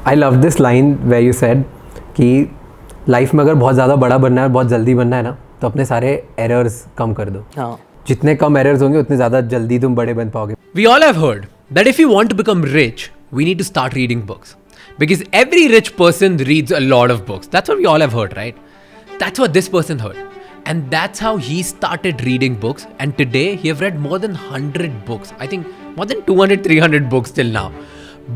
I love this line where you said कि life में अगर बहुत ज़्यादा बड़ा बनना है, बहुत जल्दी बनना है ना, तो अपने सारे एरर्स कम कर दो. हाँ. जितने कम एरर्स होंगे उतने ज़्यादा जल्दी तुम बड़े बन पाओगे. We all have heard that if you want to become rich, we need to start reading books. Because every rich person reads a lot of books. That's what we all have heard, right? That's what this person heard. And that's how he started reading books. And today, he have read more than 100 books. I think more than 200, 300 books till now.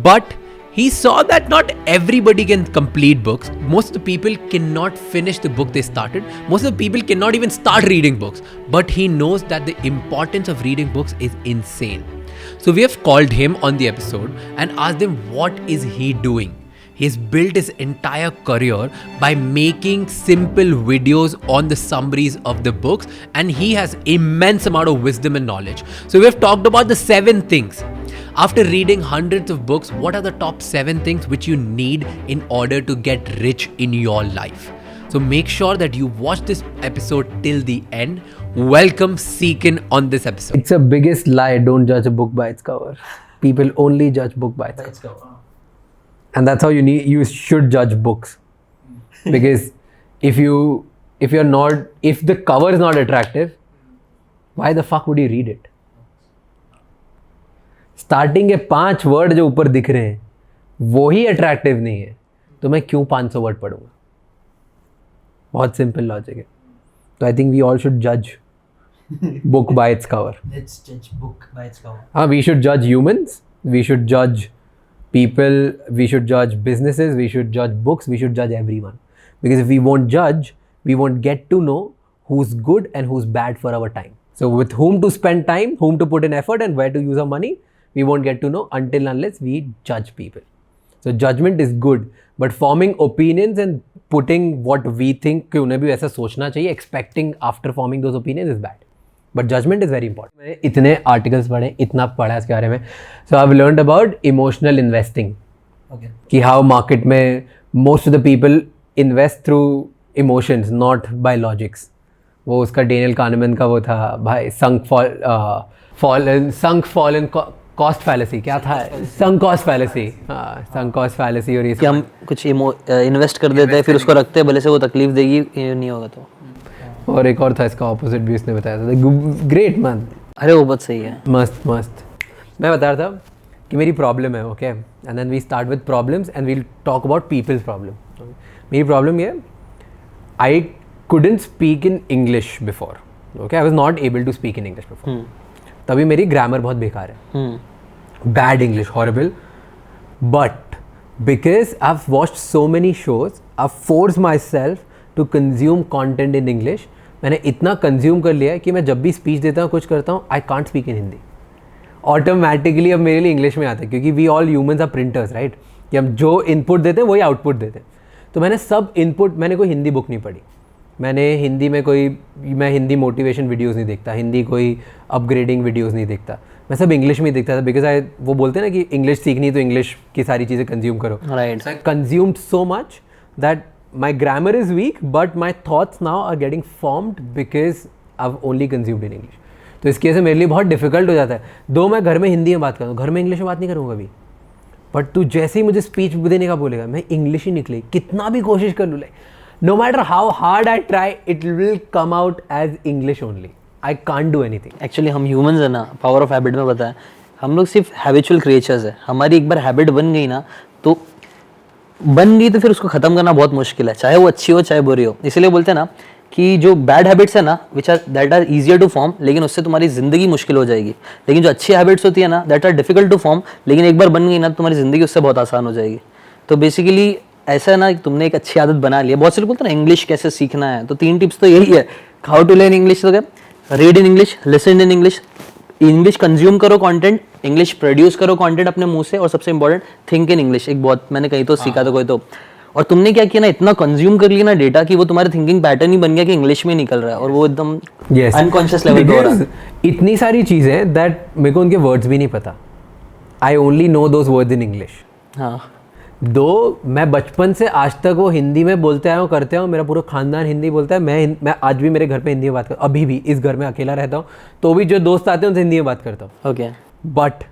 But he saw that not everybody can complete books. Most of the people cannot finish the book they started. Most of the people cannot even start reading books. But he knows that the importance of reading books is insane. So we have called him on the episode and asked him what is he doing. He's built his entire career by making simple videos on the summaries of the books, and he has immense amount of wisdom and knowledge. So we have talked about the 7 things. After reading hundreds of books, what are the top 7 things which you need in order to get rich in your life? So make sure that you watch this episode till the end. Welcome Seekin on this episode. It's the biggest lie. Don't judge a book by its cover. People only judge book by its cover. And that's how you should judge books. Because if the cover is not attractive, why the fuck would you read it? Starting के 5 word जो ऊपर दिख रहे हैं वो ही attractive नहीं है, तो मैं क्यों 500 वर्ड पढ़ूंगा? बहुत सिंपल लॉजिक है. तो I think we all should जज book by its cover. Let's judge book by its cover. We should judge humans, we should judge people, we should judge businesses, we should judge books, we should judge everyone. Because if we won't judge, we won't get to know who's good and who's bad for our time. So with whom to spend time, whom to put in effort and where to use our money, we won't get to know until unless we judge people. So judgment is good, but forming opinions and putting what we think कि उन्हें भी वैसा सोचना चाहिए, expecting after forming those opinions is bad. But judgment is very important. मैंने इतने articles पढ़े, इतना पढ़ा इसके बारे में. So I've learned about emotional investing. Okay. कि how market में most of the people invest through emotions, not by logics. वो उसका डेनियल कानमैन का वो था भाई, sunk fallen cost fallacy. क्या था? sunk cost fallacy. हाँ, sunk cost fallacy. और कि हम कुछ इन्वेस्ट कर देते हैं, फिर उसको रखते हैं, भले से वो तकलीफ देगी नहीं होगा तो. और एक और था इसका ऑपोजिट भी उसने बताया था. Great man. अरे वो बहुत सही है. मस्त मस्त. मैं बता रहा था कि मेरी प्रॉब्लम है, okay, and then we start with problems and we'll talk about people's problem. मेरी प्रॉब्लम ये है, आई couldn't speak in English before. Okay, I was not able to speak in English before. तभी मेरी ग्रामर बहुत बेकार है. Bad English, horrible. But because I've watched so many shows, I've forced myself to consume content in English. मैंने इतना consume कर लिया है कि मैं जब भी स्पीच देता हूँ, कुछ करता हूँ, I can't speak in Hindi. Automatically अब मेरे लिए इंग्लिश में आता है, क्योंकि we all humans are printers, right? कि हम जो इनपुट देते हैं वही आउटपुट देते हैं. तो मैंने सब इनपुट, मैंने कोई हिंदी बुक नहीं पढ़ी, मैं हिंदी मोटिवेशन वीडियोस नहीं देखता, हिंदी कोई अपग्रेडिंग वीडियोस नहीं देखता, मैं सब इंग्लिश में ही देखता था. बिकॉज वो बोलते हैं ना कि इंग्लिश सीखनी तो इंग्लिश की सारी चीज़ें कंज्यूम करो. Right. I consumed so much that my grammar is weak, but my thoughts now are getting formed because I have only consumed in English. तो इसकी वजह से मेरे लिए बहुत डिफिकल्ट हो जाता है. दो मैं घर में हिंदी में बात करूँ, घर में इंग्लिश में बात नहीं करूँगा कभी, बट तू जैसे ही मुझे स्पीच देने का बोलेगा, मैं इंग्लिश ही निकले, कितना भी कोशिश कर लूँ. No matter how hard I try, it will come out as English only. I can't do anything. Actually हम humans है ना, power of habit में बताएं, हम लोग सिर्फ habitual creatures है. हमारी एक बार habit बन गई ना, तो फिर उसको ख़त्म करना बहुत मुश्किल है, चाहे वो अच्छी हो चाहे बुरी हो. इसलिए बोलते हैं ना कि जो बैड हैबिट्स है ना, that are easier to form, लेकिन उससे तुम्हारी ज़िंदगी मुश्किल हो जाएगी. लेकिन जो अच्छी हैबिट्स होती है ना, that are difficult to form, लेकिन एक बार बन गई ना, तुम्हारी ज़िंदगी उससे बहुत आसान हो जाएगी. तो बेसिकली ऐसा है ना कि तुमने एक अच्छी आदत बना ली है. बहुत से लोग बोलते हैं ना इंग्लिश कैसे सीखना है, तो 3 टिप्स तो यही है. हाउ टू लर्न इंग्लिश, तो क्या, read in English, listen in English, English consume करो कंटेंट, इंग्लिश प्रोड्यूस करो कंटेंट अपने मुंह से, और सबसे इंपॉर्टेंट थिंक इन इंग्लिश. एक बहुत मैंने कहीं तो सीखा था कोई तो, और तुमने क्या किया ना, इतना कंज्यूम कर लिया ना डेटा कि वो तुम्हारे थिंकिंग पैटर्न ही बन गया कि इंग्लिश में निकल रहा है, और वो एकदम अनकॉन्शियस लेवल पे हो रहा है. इतनी सारी चीज़ें दैट मेरे को उनके वर्ड्स भी नहीं पता. I only know those words in English. हाँ, दो मैं बचपन से आज तक वो हिंदी में बोलते आया हूँ, करते हूँ, मेरा पूरा खानदान हिंदी बोलता है. मैं आज भी मेरे घर पे हिंदी में बात करता हूँ, अभी भी इस घर में अकेला रहता हूँ तो भी जो दोस्त आते हैं उनसे हिंदी में बात करता हूँ. Okay. But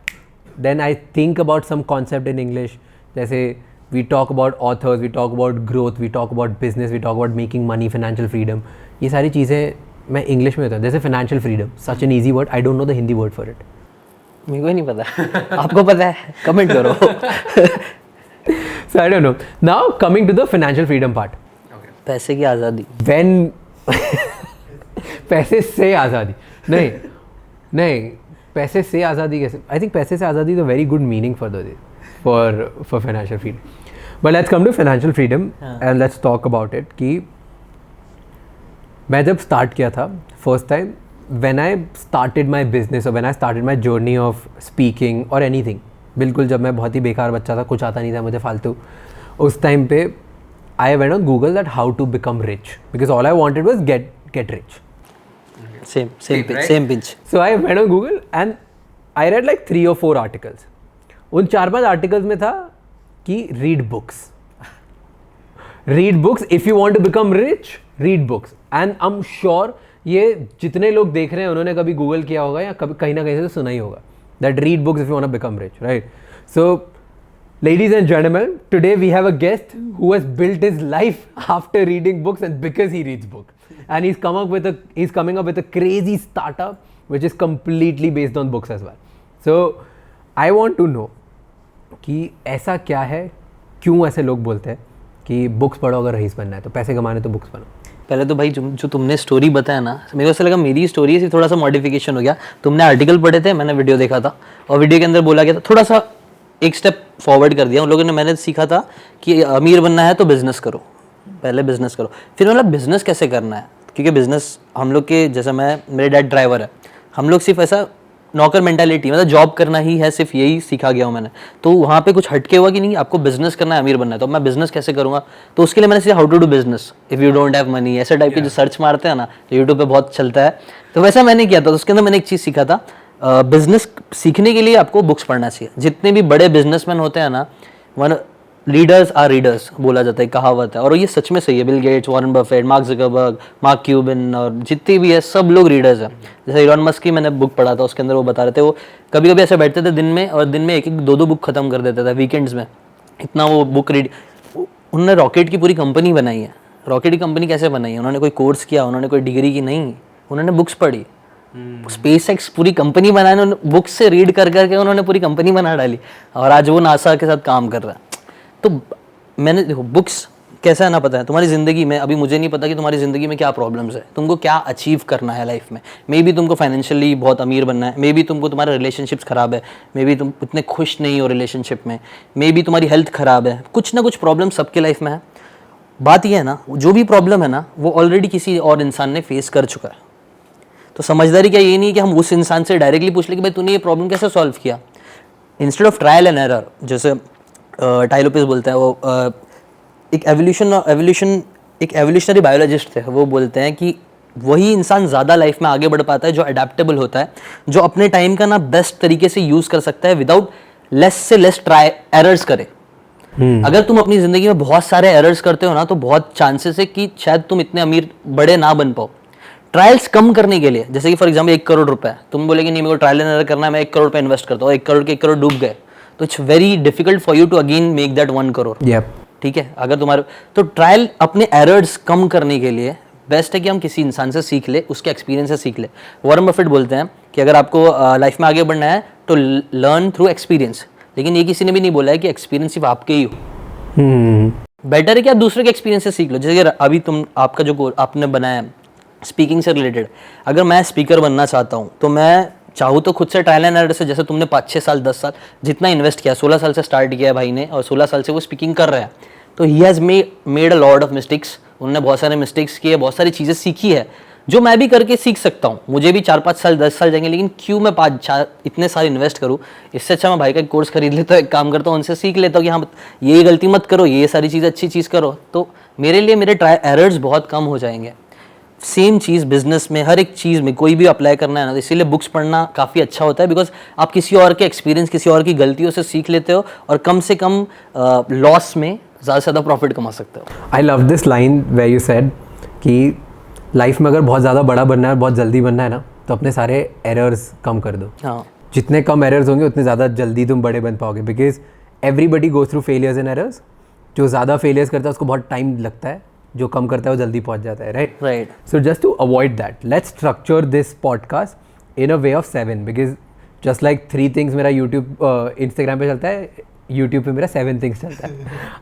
then I think about some concept in English, जैसे we talk about authors, we talk about growth, we talk about business, we talk about making money, financial freedom. ये सारी चीज़ें मैं इंग्लिश में होता हूँ. जैसे financial freedom, such an easy word. I don't know the Hindi word for it. मेरे को ही नहीं पता. आपको पता है? कमेंट करो. So I don't know. Now coming to the financial freedom part. पैसे की आज़ादी. When पैसे से आज़ादी नहीं पैसे से आज़ादी कैसे? I think पैसे से आज़ादी is a very good meaning for the for financial freedom. But let's come to financial freedom and let's talk about it. कि मैं जब start किया था first time when I started my business or when I started my journey of speaking or anything, बिल्कुल जब मैं बहुत ही बेकार बच्चा था, कुछ आता नहीं था मुझे फालतू, उस टाइम पे I went on Google that how to become rich because all I wanted was get rich. Same pinch. So I went on Google and I read like 3 or 4 articles. उन 4-5 articles में था कि read books. Read books if you want to become rich. Read books. And I'm sure ये जितने लोग देख रहे हैं उन्होंने कभी Google किया होगा या कभी कहीं ना कहीं से सुना ही होगा. That read books if you want to become rich, right? So, ladies and gentlemen, today we have a guest who has built his life after reading books and because he reads books. And he's coming up with a crazy startup which is completely based on books as well. So I want to know कि ऐसा क्या है, क्यों ऐसे लोग बोलते हैं कि बुक्स पढ़ो अगर रईस बनना है, तो पैसे कमाने तो बुक्स पढ़ो. पहले तो भाई जो तुमने स्टोरी बताया ना, मेरे को ऐसा लगा मेरी स्टोरी से थोड़ा सा मॉडिफिकेशन हो गया. तुमने आर्टिकल पढ़े थे, मैंने वीडियो देखा था और वीडियो के अंदर बोला गया था, थोड़ा सा एक स्टेप फॉरवर्ड कर दिया उन लोगों ने. मैंने सीखा था कि अमीर बनना है तो बिजनेस करो, पहले बिजनेस करो. फिर मतलब बिजनेस कैसे करना है, क्योंकि बिजनेस हम लोग के जैसे मेरे डैड ड्राइवर है, हम लोग सिर्फ ऐसा नौकर मेंटालिटी, मतलब जॉब करना ही है, सिर्फ यही सीखा गया हूँ मैंने. तो वहाँ पे कुछ हटके हुआ कि नहीं आपको बिजनेस करना है, अमीर बनना है, तो मैं बिजनेस कैसे करूँगा. तो उसके लिए मैंने सीखा how to do business if you don't have money, ऐसे टाइप के जो सर्च मारते हैं ना, तो यूट्यूब पे बहुत चलता है. तो वैसा मैंने किया था. तो उसके अंदर मैंने एक चीज़ सीखा था, बिजनेस सीखने के लिए आपको बुक्स पढ़ना चाहिए. जितने भी बड़े बिजनेसमैन होते हैं ना, वन रीडर्स आर रीडर्स बोला जाता है, कहावत है, और ये सच में सही है. Bill Gates, Warren Buffett, mark Zuckerberg, mark Cuban और जितने भी है सब लोग रीडर्स हैं. जैसे इलॉन मस्क की मैंने बुक पढ़ा था, उसके अंदर वो बता रहे थे, वो कभी कभी ऐसे बैठते थे दिन में और दिन में 1-2 बुक खत्म कर देते थे वीकेंड्स में, इतना वो बुक रीड. उन्होंने रॉकेट की पूरी कंपनी बनाई है. रॉकेट की कंपनी कैसे बनाई है? उन्होंने कोई कोर्स किया, उन्होंने कोई डिग्री की नहीं, उन्होंने बुक्स पढ़ी. स्पेसएक्स पूरी कंपनी बनाने बुक्स से रीड कर करके उन्होंने पूरी कंपनी बना डाली और आज वो नासा के साथ काम कर रहा है. तो मैंने देखो बुक्स कैसा है ना, पता है तुम्हारी ज़िंदगी में, अभी मुझे नहीं पता कि तुम्हारी ज़िंदगी में क्या प्रॉब्लम्स है, तुमको क्या अचीव करना है लाइफ में. मे बी तुमको फाइनेंशियली बहुत अमीर बनना है, मे बी तुमको तुम्हारे रिलेशनशिप्स ख़राब है, मे बी तुम इतने खुश नहीं हो रिलेशनशिप में, मे बी तुम्हारी हेल्थ ख़राब है, कुछ ना कुछ प्रॉब्लम सबके लाइफ में है. बात यह है ना, जो भी प्रॉब्लम है ना वो ऑलरेडी किसी और इंसान ने फेस कर चुका है. तो समझदारी क्या ये नहीं कि हम उस इंसान से डायरेक्टली पूछ ले कि भाई तूने ये प्रॉब्लम कैसे सॉल्व किया. Instead of trial and error, जैसे टाई लोपेज बोलता है, वो एक एवोल्यूशनरी बायोलॉजिस्ट थे, वो बोलते हैं कि वही इंसान ज़्यादा लाइफ में आगे बढ़ पाता है जो अडेप्टेबल होता है, जो अपने टाइम का ना बेस्ट तरीके से यूज़ कर सकता है विदाउट लेस से लेस ट्राई एरर्स करे. अगर तुम अपनी ज़िंदगी में बहुत सारे एरर्स करते हो ना, तो बहुत चांसेस है कि शायद तुम इतने अमीर बड़े ना बन पाओ. ट्रायल्स कम करने के लिए, जैसे कि फॉर एग्जाम्पल 1 करोड़ रुपए, तुम बोलेगे नहीं मेरे को ट्रायल एंड एरर करना है, मैं 1 करोड़ रुपए इन्वेस्ट करता हूँ, 1 करोड़ के 1 करोड़ डूब गए, तो it's very difficult for you to again make that 1 crore. ठीक है, अगर तुम्हारे तो ट्रायल अपने एरर्स कम करने के लिए बेस्ट है कि हम किसी इंसान से सीख ले, उसके एक्सपीरियंस से सीख ले. वॉरेन बफेट बोलते हैं कि अगर आपको लाइफ में आगे बढ़ना है तो लर्न थ्रू एक्सपीरियंस, लेकिन ये किसी ने भी नहीं बोला है कि एक्सपीरियंस सिर्फ आपके ही हो. बेटर है कि आप दूसरे के एक्सपीरियंस से सीख लो. जैसे अभी तुम आपका जो आपने बनाया स्पीकिंग से रिलेटेड, अगर मैं स्पीकर बनना चाहता हूँ तो मैं चाहूँ तो खुद से ट्रायल एंड एरर से, जैसे तुमने 5-6 साल 10 साल जितना इन्वेस्ट किया, 16 साल से स्टार्ट किया है भाई ने और 16 साल से वो स्पीकिंग कर रहा है, तो he has made a lot of mistakes. उन्होंने बहुत सारे मिस्टेक्स किए, बहुत सारी चीज़ें सीखी है जो मैं भी करके सीख सकता हूँ. मुझे भी 4-5 साल 10 साल जाएंगे, लेकिन क्यों मैं 5-4 इतने साल इन्वेस्ट करूँ. इससे अच्छा मैं भाई का एक कोर्स खरीद लेता हूँ, एक काम करता हूँ, उनसे सीख लेता हूँ कि हाँ ये गलती मत करो, ये सारी चीज़ अच्छी चीज़ करो, तो मेरे लिए मेरे एरर्स बहुत कम हो जाएंगे. सेम चीज़ बिजनेस में, हर एक चीज़ में कोई भी अप्लाई करना है ना, तो इसीलिए बुक्स पढ़ना काफ़ी अच्छा होता है, बिकॉज आप किसी और के एक्सपीरियंस, किसी और की गलतियों से सीख लेते हो और कम से कम लॉस में ज़्यादा से ज़्यादा प्रॉफिट कमा सकते हो. I love this line where you said कि लाइफ में अगर बहुत ज़्यादा बड़ा बनना है, बहुत जल्दी बनना है ना, तो अपने सारे एरर्स कम कर दो. हाँ, जितने कम एरर्स होंगे उतने ज़्यादा जल्दी तुम बड़े बन पाओगे, because everybody goes through failures and errors. जो ज़्यादा फेलियर्स करता है उसको बहुत टाइम लगता है, जो कम करता है वो जल्दी पहुंच जाता है, right? Right. So just to avoid that, let's structure this podcast in a way of 7 because just like 3 things मेरा YouTube, Instagram पे चलता है, YouTube पे मेरा 7 things चलता है.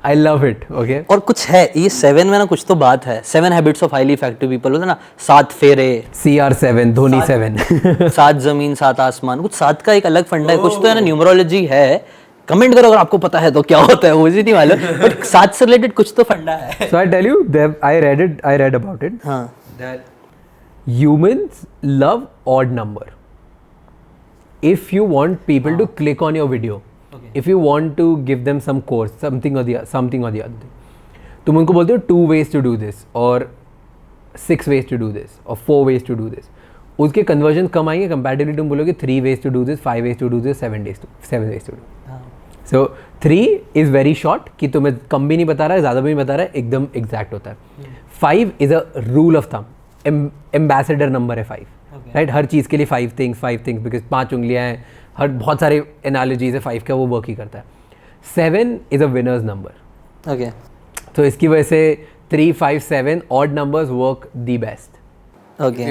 I love it, okay? और कुछ है ये 7 में ना, कुछ तो बात है. 7 habits of highly effective people होता है ना, 7 फेरे, CR7, धोनी 7. 7 जमीन 7 आसमान, कुछ 7 का एक अलग फंडा है, कुछ तो है ना न्यूमरोलॉजी है. कमेंट करो अगर आपको पता है तो क्या होता है, मुझे नहीं मालूम, बट 7 से रिलेटेड कुछ तो फंडा है. So I tell you, I read about it. हाँ. That humans love odd number. If you want people to click on your video, if you want to give them some course, something or the other thing, तुम उनको बोलते हो 2 ways to do this or 6 ways to do this or 4 ways to do this. उसके conversion कम आएंगे comparatively तुम बोलोगे 3 ways to do this, 5 ways to do this, 7 ways to do. So 3 is very short कि तुम्हें कम भी नहीं बता रहा है, ज़्यादा भी नहीं बता रहा है, एकदम एग्जैक्ट होता है. 5 is a rule of thumb, ambassador number है 5, राइट? हर चीज़ के लिए 5 things बिकॉज 5 उंगलियाँ हैं, हर बहुत सारे एनालॉजीज है 5 का, वो वर्क ही करता है. 7 is a winner's number. Okay. तो इसकी वजह से 3, 5, 7 odd numbers work the best. Okay.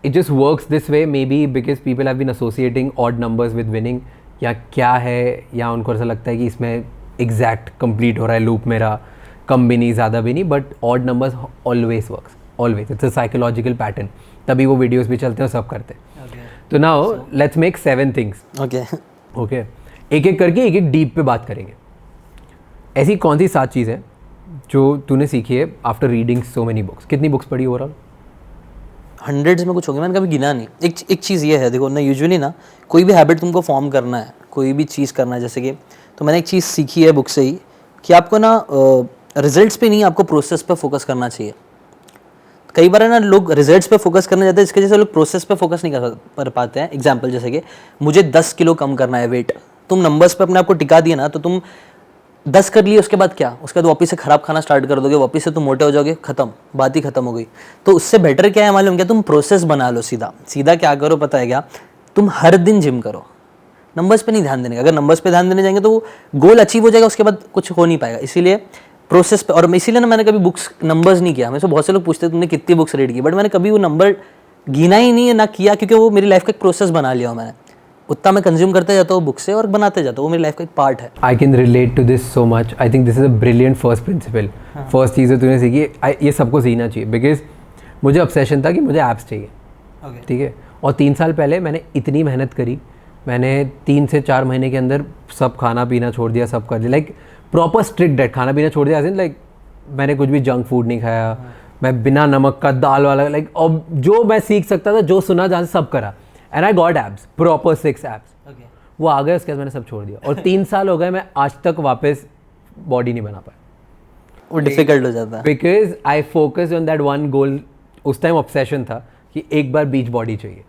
It just works this way maybe because people have been associating odd numbers with winning, या क्या है, या उनको ऐसा लगता है कि इसमें exact complete हो रहा है loop मेरा, कम भी नहीं ज़्यादा भी नहीं, but odd numbers always works, always. It's a psychological pattern. तभी वो videos भी चलते हैं, सब करते हैं. तो now let's make 7 things. Okay. एक एक करके एक डीप पे बात करेंगे. ऐसी कौन सी 7 चीज़ है जो तूने सीखी है after reading so many books? कितनी बुक्स पढ़ी ओवरऑल? हंड्रेड्स में कुछ होंगे, मैंने कभी गिना नहीं. एक चीज़ ये है, देखो ना, यूजुअली ना कोई भी हैबिट तुमको फॉर्म करना है, कोई भी चीज़ करना है, जैसे कि तो मैंने एक चीज़ सीखी है बुक से ही कि आपको ना रिजल्ट्स पे नहीं, आपको प्रोसेस पे फोकस करना चाहिए. कई बार है ना लोग रिजल्ट्स पे फोकस करने जाते हैं, इसके जैसे लोग प्रोसेस पे फोकस नहीं कर पाते हैं. एग्जाम्पल जैसे कि मुझे 10 किलो कम करना है वेट, तुम नंबर्स पे अपने आप को टिका दिए ना, तो तुम 10 कर लिए, उसके बाद क्या, उसके बाद वापस से खराब खाना स्टार्ट कर दोगे, वापस से तुम मोटे हो जाओगे, खत्म, बात ही खत्म हो गई. तो उससे बेटर क्या है मालूम क्या, तुम प्रोसेस बना लो. सीधा क्या करो पता है क्या, तुम हर दिन जिम करो, नंबर्स पे नहीं ध्यान देने का. अगर नंबर्स पे ध्यान देने जाएंगे तो वो गोल अचीव हो जाएगा, उसके बाद कुछ हो नहीं पाएगा. इसीलिए प्रोसेस पे, और इसीलिए ना मैंने कभी बुक्स नंबर्स नहीं किया. मेरे से बहुत से लोग पूछते हैं तुमने कितनी बुक्स रीड की, बट मैंने कभी वो नंबर गिना ही नहीं है ना किया, क्योंकि वो मेरी लाइफ का एक प्रोसेस बना लिया मैंने. उतना मैं कंज्यूम करते जाता हूँ बुक से और बनाते जाता हूँ, वो मेरी लाइफ का एक पार्ट है. I can relate to this so much. I think this is a brilliant first principle. First चीज़ जो तूने सीखी, ये सबको सीखना चाहिए. बिकॉज मुझे ऑब्सेशन था कि मुझे ऐप्स चाहिए, ठीक है, और 3 साल पहले मैंने इतनी मेहनत करी, मैंने 3 से 4 महीने के अंदर सब खाना पीना छोड़ दिया, सब कर दिया, लाइक प्रॉपर स्ट्रिक्ट डाइट, खाना पीना छोड़ दिया. लाइक मैंने कुछ भी जंक फूड नहीं खाया, मैं बिना नमक का दाल वाला, लाइक, और जो मैं सीख सकता था, जो सुना जहाँ से सब करा, and I got abs, proper 6 abs. वो आ गए, उसके बाद मैंने सब छोड़ दिया, और 3 साल हो गए, मैं आज तक वापस बॉडी नहीं बना पाया. वो डिफिकल्ट हो जाता है because I focus on that one goal. उस टाइम ऑब्सेशन था कि एक बार बीच बॉडी चाहिए,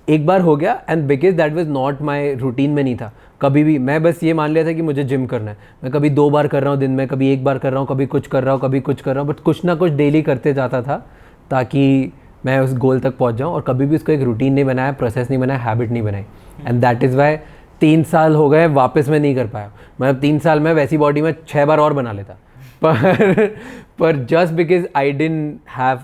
एक बार हो गया, and because that was not my routine में नहीं था कभी भी. मैं बस ये मान लिया था कि मुझे जिम करना है. मैं कभी 2 बार कर रहा हूँ दिन में, कभी 1 बार कर रहा हूँ, कभी कुछ कर रहा हूँ, कभी कुछ कर रहा हूँ, बट कुछ ना कुछ डेली करते जाता था ताकि मैं उस गोल तक पहुँच जाऊँ. और कभी भी उसको एक रूटीन नहीं बनाया, प्रोसेस नहीं बनाया, हैबिट नहीं बनाई, एंड दैट इज़ वाई 3 साल हो गए वापस मैं नहीं कर पाया. मतलब 3 साल में वैसी बॉडी में 6 बार और बना लेता, पर just because I didn't have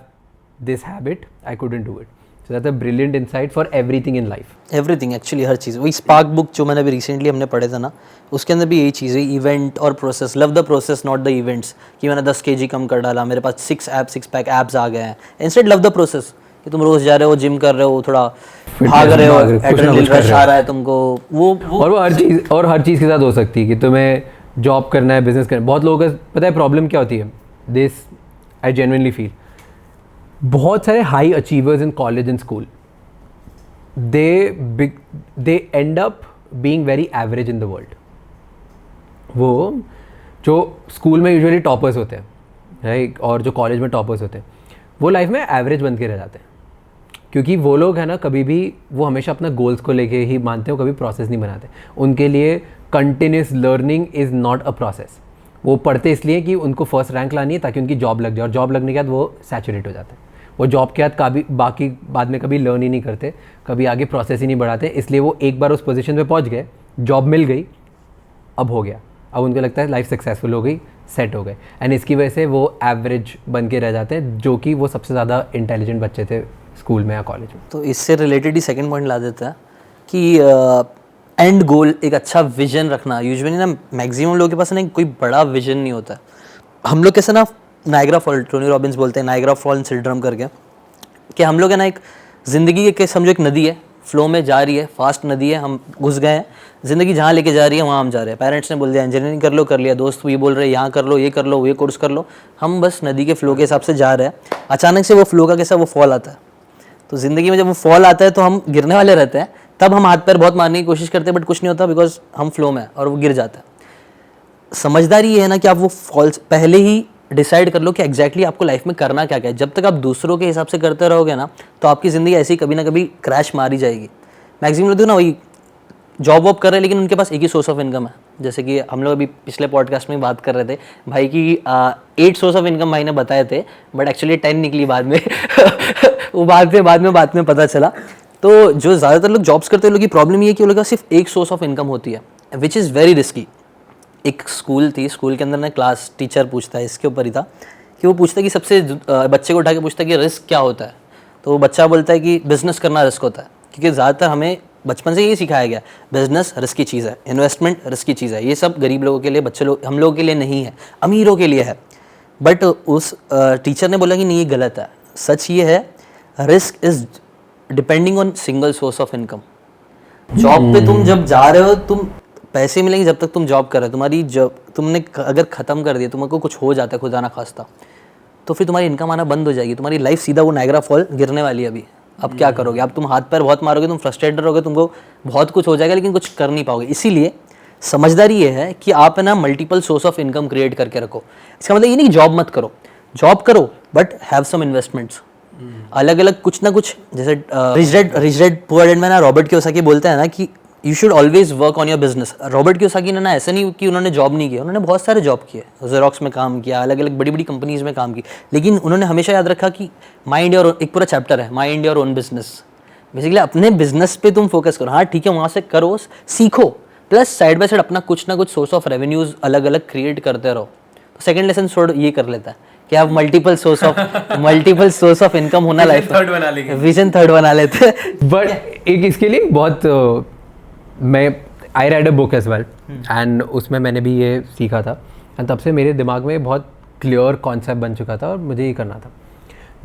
this habit I couldn't do it. So that's a brilliant insight for everything in life. Everything actually, हर चीज़. वही स्पार्क बुक जो मैंने अभी रिसेंटली हमने पढ़े थे ना, उसके अंदर भी यही चीज़ है, इवेंट और process. Love the process not the events. कि मैंने 10 kg कम कर डाला, मेरे पास 6 पैक एब्स आ गए हैं. इंस्टेड लव द प्रोसेस, कि तुम रोज जा रहे हो, जिम कर रहे हो, थोड़ा भाग रहे हो, एड्रेनलिन रश आ रहा है तुमको, वो और वो हर चीज़ के साथ हो सकती है कि तुम्हें जॉब करना है, बिजनेस करना है. बहुत लोगों का पता है प्रॉब्लम क्या होती है, दिस आई जेन्युइनली फील. बहुत सारे high achievers in college and school, they end up being very average in the world. वो जो स्कूल में यूजुअली टॉपर्स होते हैं, राइट, और जो कॉलेज में टॉपर्स होते हैं, वो लाइफ में एवरेज बन के रह जाते हैं. क्योंकि वो लोग हैं ना, कभी भी वो हमेशा अपना गोल्स को लेके ही मानते हो, कभी प्रोसेस नहीं बनाते. उनके लिए continuous learning is not a process. वो पढ़ते इसलिए कि उनको फर्स्ट रैंक लानी है ताकि उनकी जॉब लग जाए, और जॉब लगने के बाद वो सैचुरेट हो जाते हैं. वो जॉब के बाद कभी बाद में कभी लर्न ही नहीं करते, कभी आगे प्रोसेस ही नहीं बढ़ाते. इसलिए वो एक बार उस पोजीशन पे पहुंच गए जॉब मिल गई, अब हो गया, अब उनको लगता है लाइफ सक्सेसफुल हो गई, सेट हो गए, एंड इसकी वजह से वो एवरेज बन के रह जाते हैं, जो कि वो सबसे ज़्यादा इंटेलिजेंट बच्चे थे स्कूल में या कॉलेज में। तो इससे रिलेटेड ही सेकंड पॉइंट ला देता है कि एंड गोल, एक अच्छा विजन रखना। यूजुअली ना मैक्सिमम लोगों के पास ना कोई बड़ा विजन नहीं होता। हम लोग कैसे ना नायग्रा फॉल, टोनी रॉबिन्स बोलते हैं नायग्रा फॉल सिंड्रोम करके, कि हम लोग है ना एक ज़िंदगी के समझो एक नदी है, फ्लो में जा रही है, फास्ट नदी है, हम घुस गए हैं, ज़िंदगी जहाँ लेके जा रही है वहाँ हम जा रहे हैं। पेरेंट्स ने बोल दिया इंजीनियरिंग कर लो, कर लिया, दोस्त ये बोल रहे हैं यहाँ कर लो, ये कर लो, ये कोर्स कर लो, हम बस नदी के फ्लो के हिसाब से जा रहे हैं। अचानक से वो फ्लो का कैसा वो फॉल आता है, तो ज़िंदगी में जब वो फॉल आता है तो हम गिरने वाले रहते हैं, तब हम हाथ पैर बहुत मारने की कोशिश करते हैं, बट कुछ नहीं होता बिकॉज हम फ्लो में हैं और वो गिर जाता है। समझदारी ये है ना कि आप वो फॉल्स पहले ही डिसाइड कर लो कि एग्जैक्टली आपको लाइफ में करना क्या क्या है। जब तक आप दूसरों के हिसाब से करते रहोगे ना, तो आपकी ज़िंदगी ऐसे ही कभी ना कभी क्रैश मारी जाएगी। मैक्सिमम लोग ना वही जॉब वॉब कर रहे हैं, लेकिन उनके पास एक ही सोर्स ऑफ इनकम है। जैसे कि हम लोग अभी पिछले पॉडकास्ट में बात कर रहे थे भाई की 8 सोर्स ऑफ इनकम भाई ने बताए थे, बट एक्चुअली 10 निकली बाद में वो बाद में पता चला। तो जो ज़्यादातर लोग जॉब्स करते हैं, लोगों की प्रॉब्लम ये है कि उन लोगों का सिर्फ एक सोर्स ऑफ इनकम होती है, विच इज़ वेरी रिस्की। एक स्कूल थी, स्कूल के अंदर ना क्लास टीचर पूछता है, इसके ऊपर ही था कि वो पूछता है कि सबसे बच्चे को उठा के पूछता है कि रिस्क क्या होता है, तो वो बच्चा बोलता है कि बिजनेस करना रिस्क होता है, क्योंकि ज़्यादातर हमें बचपन से ये सिखाया गया बिजनेस रिस्की चीज़ है, इन्वेस्टमेंट रिस्की चीज़ है, ये सब गरीब लोगों के लिए, बच्चे लोग, हम लोगों के लिए नहीं है, अमीरों के लिए है। बट उस टीचर ने बोला कि नहीं, ये गलत है। सच ये है, risk is depending on single source of income. Job पे तुम जब जा रहे हो, तुम पैसे मिलेंगे जब तक तुम जॉब कर रहे हो। तुम्हारी जॉब तुमने अगर ख़त्म कर दिया, तुमको कुछ हो जाता है खुदा ना खास्ता, तो फिर तुम्हारी इनकम आना बंद हो जाएगी, तुम्हारी लाइफ सीधा वो नायग्रा फॉल गिरने वाली है अभी। अब क्या करोगे? अब तुम हाथ पैर बहुत मारोगे, तुम फ्रस्ट्रेटेड रहोगे, तुमको बहुत कुछ हो जाएगा लेकिन कुछ कर नहीं पाओगे। इसीलिए समझदारी ये है कि आप है ना multiple source of income create करके रखो। इसका मतलब ये नहीं जॉब मत करो, जॉब करो बट हैव सम इन्वेस्टमेंट्स, अलग अलग कुछ ना कुछ। जैसे रिच डैड पुअर डैड में ना रॉबर्ट कियोसाकी बोलते हैं ना कि you should always work on your business. Robert Kiyosaki ने ना ऐसा नहीं कि उन्होंने जॉब नहीं किया, उन्होंने बहुत सारे जॉब किए, जेरोक्स में काम किया, अलग अलग बड़ी बड़ी कंपनीज में काम की, लेकिन उन्होंने हमेशा याद रखा कि माइंड योर, एक पूरा चैप्टर है mind your own business. Basically अपने बिजनेस पे तुम फोकस करो। हाँ ठीक है, वहाँ से करो, सीखो, प्लस साइड बाय साइड अपना कुछ ना कुछ सोर्स ऑफ रेवेन्यूज अलग अलग क्रिएट करते रहो। तो सेकंड लेसन छोड़ ये कर लेता है कि आप मल्टीपल सोर्स ऑफ इनकम होना लाइफ में, विजन थर्ड बना लेते हैं। बट एक इसके लिए बहुत मैं I read a book as well, and उसमें मैंने भी ये सीखा था, एंड तब से मेरे दिमाग में बहुत क्लियर कॉन्सेप्ट बन चुका था और मुझे ये करना था